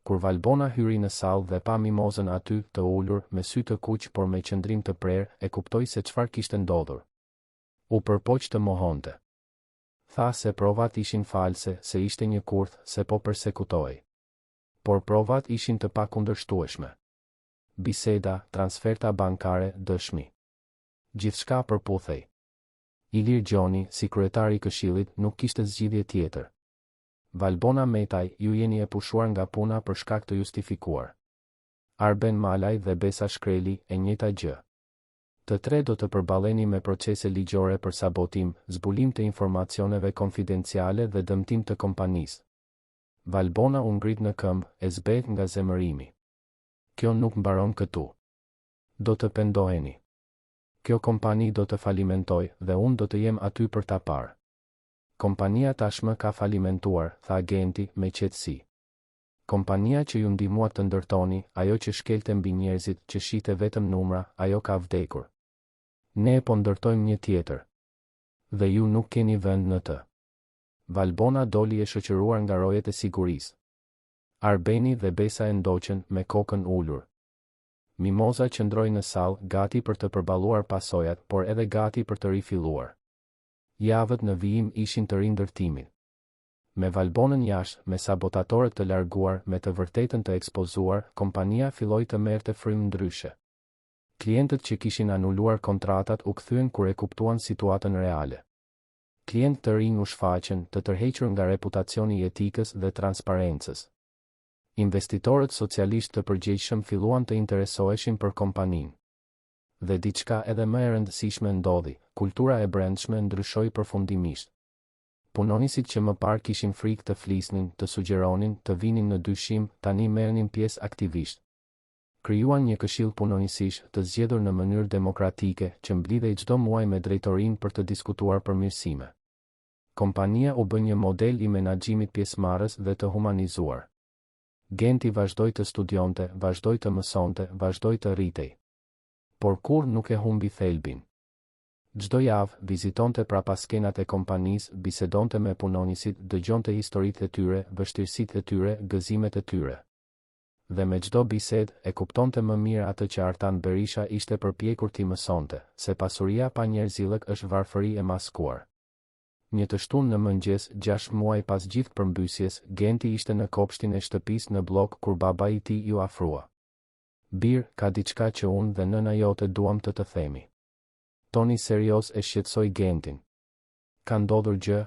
Kur Valbona hyri në sallë dhe pa Mimozën aty të ulur me sy të kuq por me qëndrim të prerë, e kuptoi se çfarë kishte ndodhur. U përpoq të mohonte. Tha se provat ishin false, se ishte një kurth, se po persekutoi. Por provat ishin të pakundërshtueshme. Biseda, transferta bankare, dëshmi. Gjithçka përputhej. Ilir Gjoni, si kryetari I këshillit, nuk kishte zgjidhje tjetër. Valbona Metaj, ju jeni e pushuar nga puna për shkak të justifikuar. Arben Malaj dhe Besa Shkreli, e njëjta gjë. Të tre do të përballeni me procese ligjore për sabotim, zbulim të informacioneve konfidenciale dhe dëmtim të kompanisë. Valbona u ngrit në këmbë, e zbet nga zemërimi. Kjo nuk mbaron këtu. Do të pendoheni. Kjo kompani do të falimentoj dhe unë do të jem aty për ta parë. Kompania tashmë ka falimentuar, tha Genti me qetësi. Kompania që ju ndihmua të ndërtoni, ajo që shkelte mbi njerëzit, që shite vetëm numra, ajo ka vdekur. Ne po ndërtojmë një tjetër. Dhe ju nuk keni vend në të. Valbona doli e shoqëruar nga rojet e sigurisë. Arbeni dhe Besa e ndoqën me kokën ulur. Mimoza qëndroi në sallë, gati për të përballuar pasojat, por edhe gati për të rifilluar. Javët në vijim ishin të rindërtimit. Me Valbonën jashtë, me sabotatorët të larguar, me të vërtetën të ekspozuar, kompania filloi të merrte frymë ndryshe. Klientët që kishin anuluar kontratat u kthyen kur e kuptuan situatën reale. Klientë të rinj u shfaqën, të tërhequr nga reputacioni I etikës dhe transparencës. Investitorët socialisht të përgjegjshëm filluan të interesoheshin për kompaninë. Dhe diçka edhe më e rëndësishme ndodhi, kultura e brendshme ndryshoi përfundimisht. Punonisit që më parë kishin frikë të flisnin, të sugjeronin, të vinin në dyshim, tani merrnin pjesë aktivisht. Krijuan një këshill punonisish të zgjedhur në mënyrë demokratike, që mblidhej çdo muaj me drejtorinë për të diskutuar përmirësime. Kompania u bë një model I menaxhimit pjesëmarrës dhe të humanizuar. Genti vazhdoi të studionte, vazhdoi të mësonte, vazhdoi të rritej. Por kur nuk e humbi thelbin. Çdo javë vizitonte prapaskenat e kompanisë, bisedonte me punonisit, dëgjonte historitë e tyre, vështirësitë e tyre, gëzimet e tyre. Dhe me çdo bisedë e kuptonte më mirë atë që Artan Berisha ishte përpjekur t'i mësonte, se pasuria pa njerëzillëk është varfëri e maskuar. Një të shtunë në mëngjes, 6 muaj pas gjithë përmbysjes, Genti ishte në kopshtin e shtëpisë në blok kur baba I tij ju afrua. Bir, ka diçka që unë dhe nëna jote duam të të themi. Toni serios e shqetësoi Gentin. Ka ndodhur gjë?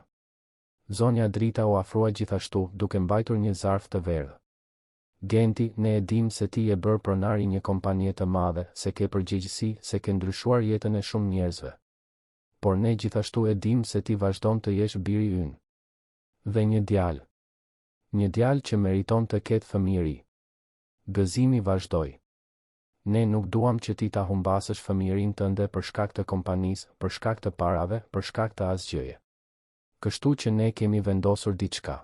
Zonja Drita u afrua gjithashtu, duke mbajtur një zarf të verdhë. Genti, ne e dim se ti e bërë pronar I një kompanie të madhe, se ke përgjegjësi, se ke ndryshuar jetën e shumë njerëzve. Por ne gjithashtu e dim se ti vazhdon të jesh biri ynë. Dhe një djalë. Një djalë që meriton të ketë fëmijëri. Gëzimi vazhdoi. Ne nuk duam që ti ta humbasësh fëmijërinë tënde për shkak të kompanisë, për shkak të parave, për shkak të asgjëje. Kështu që ne kemi vendosur diçka.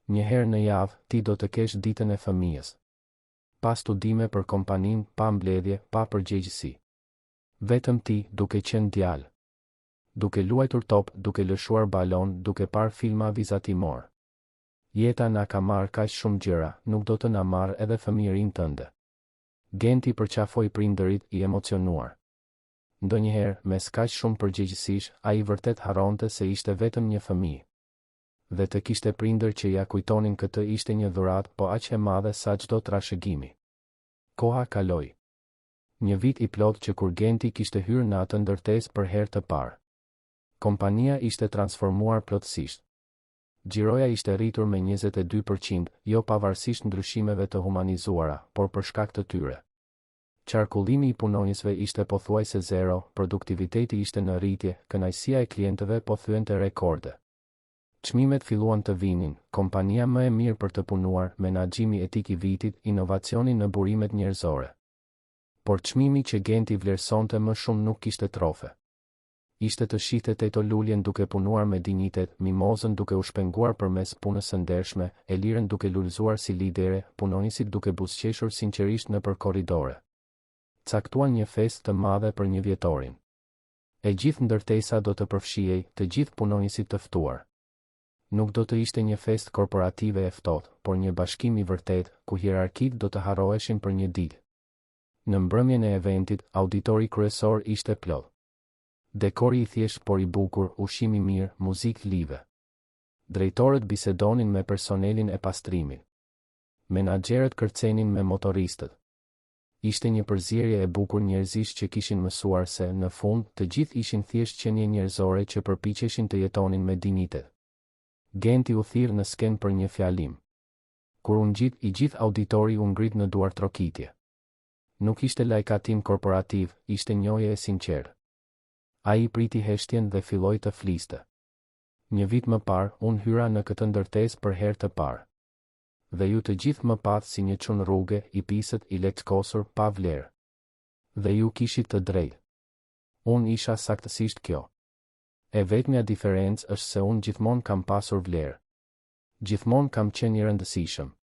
Një herë në javë, ti do të kesh ditën e fëmijës. Pa studime për kompaninë, pa mbledhje, pa përgjegjësi. Vetëm ti, duke qenë djalë. Duke luajtur top, duke lëshuar balon, duke parë filma vizatimor. Jeta na ka marrë kaq shumë gjëra, nuk do të na marrë edhe fëmijërinë tënde. Genti përqafoi prindërit i emocionuar. Ndonjëherë, mes kaq shumë përgjegjësish, ai vërtet harronte se ishte vetëm një fëmijë. Dhe të kishte prindër që ja kujtonin këtë ishte një dhuratë po aq e madhe sa çdo trashëgimi. Koha kaloi. Një vit i plot që kur Genti kishte hyrë në atë ndërtesë për herë të parë. Kompania ishte transformuar plotësisht. Xhiroja ishte rritur me 22%, jo pavarësisht ndryshimeve të humanizuara, por për shkak të tyre. Qarkullimi i punonjësve ishte pothuajse zero, produktiviteti ishte në rritje, kënaqësia e klientëve po thyente rekorde. Çmimet filluan të vinin, kompania më e mirë për të punuar, menaxhimi etik i vitit, inovacioni në burimet njerëzore. Por çmimi që Genti vlerësonte më shumë nuk kishte trofe. Ishte të shihte Teto Luljen duke punuar me dinjitet, Mimozën duke u shpenguar përmes punës së ndershme, Elirën duke lulëzuar si lidere, punonjësit duke buzëqeshur sinqerisht nëpër korridore. Caktuan një festë të madhe për 1 vjetorin. E gjithë ndërtesa do të përfshihej, të gjithë punonjësit të ftuar. Nuk do të ishte një festë korporative e ftohtë, por një bashkim i vërtet, ku hierarkitë do të harroheshin për një ditë. Në mbrëmjen e eventit, auditori kryesor ishte plot. Dekori i thjesht por i bukur, ushqimi mirë, muzikë live. Drejtorët bisedonin me personelin e pastrimit. Menaxherët kërcenin me motoristët. Ishte një përzierje e bukur njerëzish që kishin mësuar se, në fund, të gjithë ishin thjesht qenie njerëzore që përpiqeshin të jetonin me dinjitet. Genti u thirr në skenë për një fjalim. Kur u ngjit, i gjithë auditori u ngrit në duar trokitje. Nuk ishte lajkatim korporativ, ishte njohje e sinqertë. Ai priti heshtjen dhe filloi të fliste. Një vit më parë, unë hyra në këtë ndërtesë për herë të parë. Dhe ju të gjithë më patë si një çun rruge, i pisët, i lehtëkosur, pa vlerë. Dhe ju kishit të drejtë. Unë isha saktësisht kjo. E vetmja diferencë është se unë gjithmonë kam pasur vlerë. Gjithmonë kam qenë i rëndësishëm.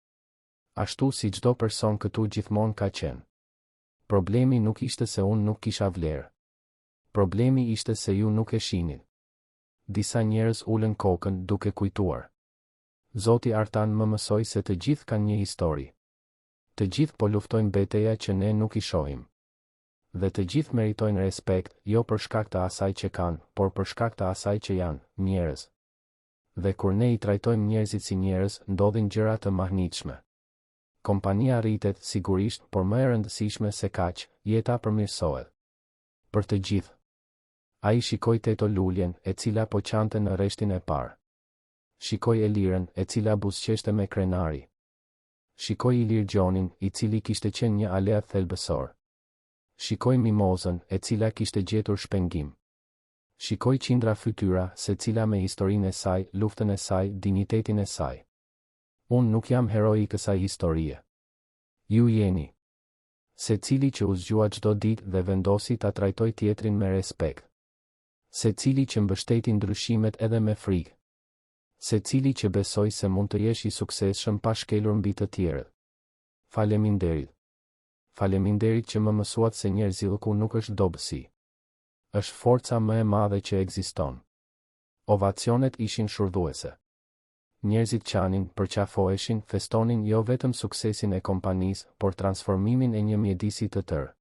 Ashtu si çdo person këtu gjithmonë ka qenë. Problemi nuk ishte se unë nuk kisha vlerë. Problemi ishte se ju nuk e shihnin. Disa njerëz ulën kokën duke kujtuar. Zoti Artan më mësoi se të gjithë kanë një histori. Të gjithë po luftojnë betejë që ne nuk i shohim. Dhe të gjithë meritojnë respekt, jo për shkak të asaj që kanë, por për shkak të asaj që janë, njerëz. Dhe kur ne i trajtojmë njerëzit si njerëz, ndodhin gjëra të mahnitshme. Kompania rritet, sigurisht, por më e rëndësishme se kaq, jeta përmirësohet. Për të gjithë. Ai shikoi Teto Luljen, e cila po qante në rreshtin e parë. Shikoi Elirën, e cila buzëqeshte me krenari. Shikoi Ilir Gjonin, i cili kishte qenë një aleat thelbësor. Shikoi Mimozën, e cila kishte gjetur shpengim. Shikoi qindra fytyra, se cila me historinë e saj, luftën e saj, dinjitetin e saj. Unë nuk jam heroi i kësaj historie. Ju jeni. Se cili që u zgjua çdo ditë dhe vendosi ta trajtoj tjetrin me respekt. Se cili që mbështeti ndryshimet edhe me frikë. Se cili që besoi se mund të jesh i suksesshëm pa shkelur mbi të tjerët. Faleminderit. Faleminderit që më mësuat se njerëzillku nuk është dobësi. Është forca më e madhe që ekziston. Ovacionet ishin shurdhuese. Njerëzit qanin, përqafoheshin, festonin jo vetëm suksesin e kompanisë, por transformimin e një mjedisi të tërë.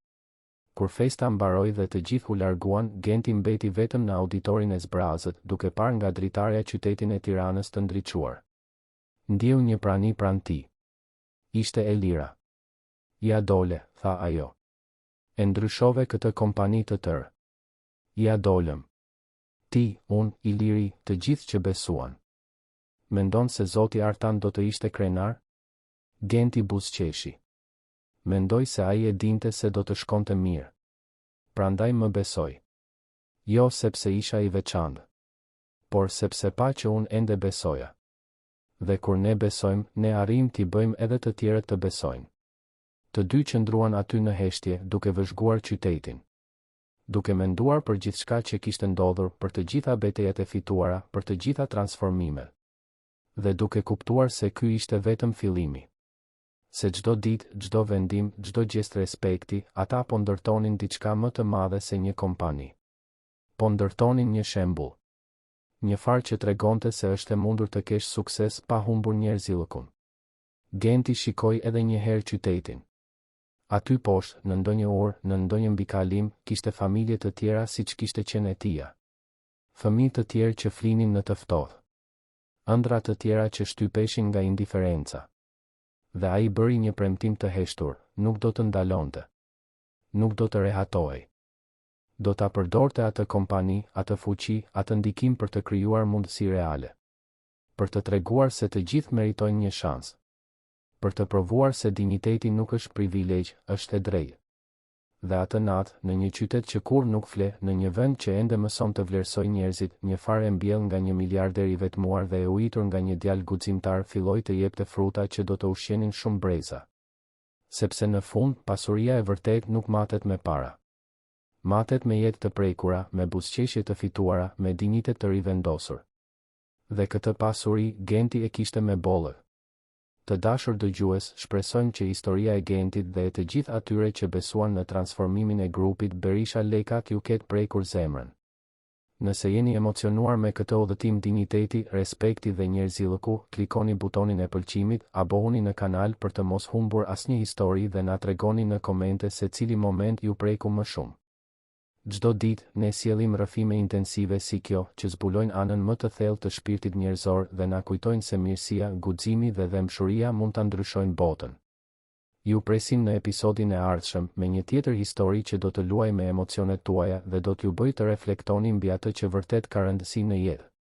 Kur festa mbaroi dhe të gjithë u larguan, Genti mbeti vetëm në auditorin e zbrazët, duke parë nga dritarja qytetin e Tiranës të ndriçuar. Ndjeu një prani pranë tij. Ishte Elira. Ja dole, tha ajo. E ndryshove këtë kompani të tërë. Ja dolëm. Ti, unë, Iliri, të gjithë që besuan. Mendon se Zoti Artan do të ishte krenar? Genti buzëqeshi. Mendoj se ai e dinte se do të shkonte mirë. Prandaj më besoi. Jo sepse isha i veçantë, por sepse pa që unë ende besoja. Dhe kur ne besojmë, ne arrijmë t'i bëjmë edhe të tjerët të besojnë. Të dy qëndruan aty në heshtje, duke vëzhguar qytetin. Duke menduar për gjithçka që kishte ndodhur, për të gjitha betejat e fituara, për të gjitha transformimet. Dhe duke kuptuar se ky ishte vetëm fillimi. Se çdo ditë, çdo vendim, çdo gjest respekti, ata po ndërtonin diçka më të madhe se një kompani. Po ndërtonin një shembull. Një farë që tregonte se është e mundur të kesh sukses pa humbur njerëzillëkun. Genti shikoi edhe një herë qytetin. Aty poshtë, në ndonjë orë, në ndonjë mbikalim, kishte familje të tjera siç kishte qenë e tia. Fëmijë të tjerë që flinin në të ftohtë. Ëndra të tjera që shtypeshin nga indiferenca. Dhe ai bëri një premtim të heshtur, nuk do të ndalonte. Nuk do të rehatohej. Do ta përdorte atë kompani, atë fuqi, atë ndikim për të krijuar mundësi reale. Për të treguar se të gjithë meritojnë një shans. Për të provuar se dinjiteti nuk është privilegj, është e drejtë. Dhe atë natë, në një qytet që kur nuk fle, në një vend që ende mëson të vlerësoj njerëzit, një farë e mbjell nga një miliarder i vetmuar dhe e ujitur nga një djalë guximtar filloi të jepte fruta që do të ushqenin shumë breza. Sepse në fund, pasuria e vërtet nuk matet me para. Matet me jetë të prekura, me buzëqeshje të fituara, me dinjitet të rivendosur. Dhe këtë pasuri, Genti e kishte me bollë. Të dashur dëgjues, shpresojmë që historia e Gentit dhe e të gjithë atyre që besuan në transformimin e grupit Berisha Lekat ju ketë prekur zemrën. Nëse jeni emocionuar me këtë udhëtim dinjiteti, respekti dhe njerëzillëku, klikoni butonin e pëlqimit, abohuni në kanal për të mos humbur asnjë histori dhe na tregoni në komente se cili moment ju preku më shumë. Çdo ditë, ne sjellim rrëfime intensive si kjo, që zbulojnë anën më të thellë të shpirtit njerëzor dhe na kujtojnë se mirësia, guximi dhe dëmshuria mund ta ndryshojnë botën. Ju presim në episodin e ardhshëm me një tjetër histori që do të luajë me emocionet tuaja dhe do t'ju bëjë të reflektoni mbi atë që vërtet ka rëndësi në jetë.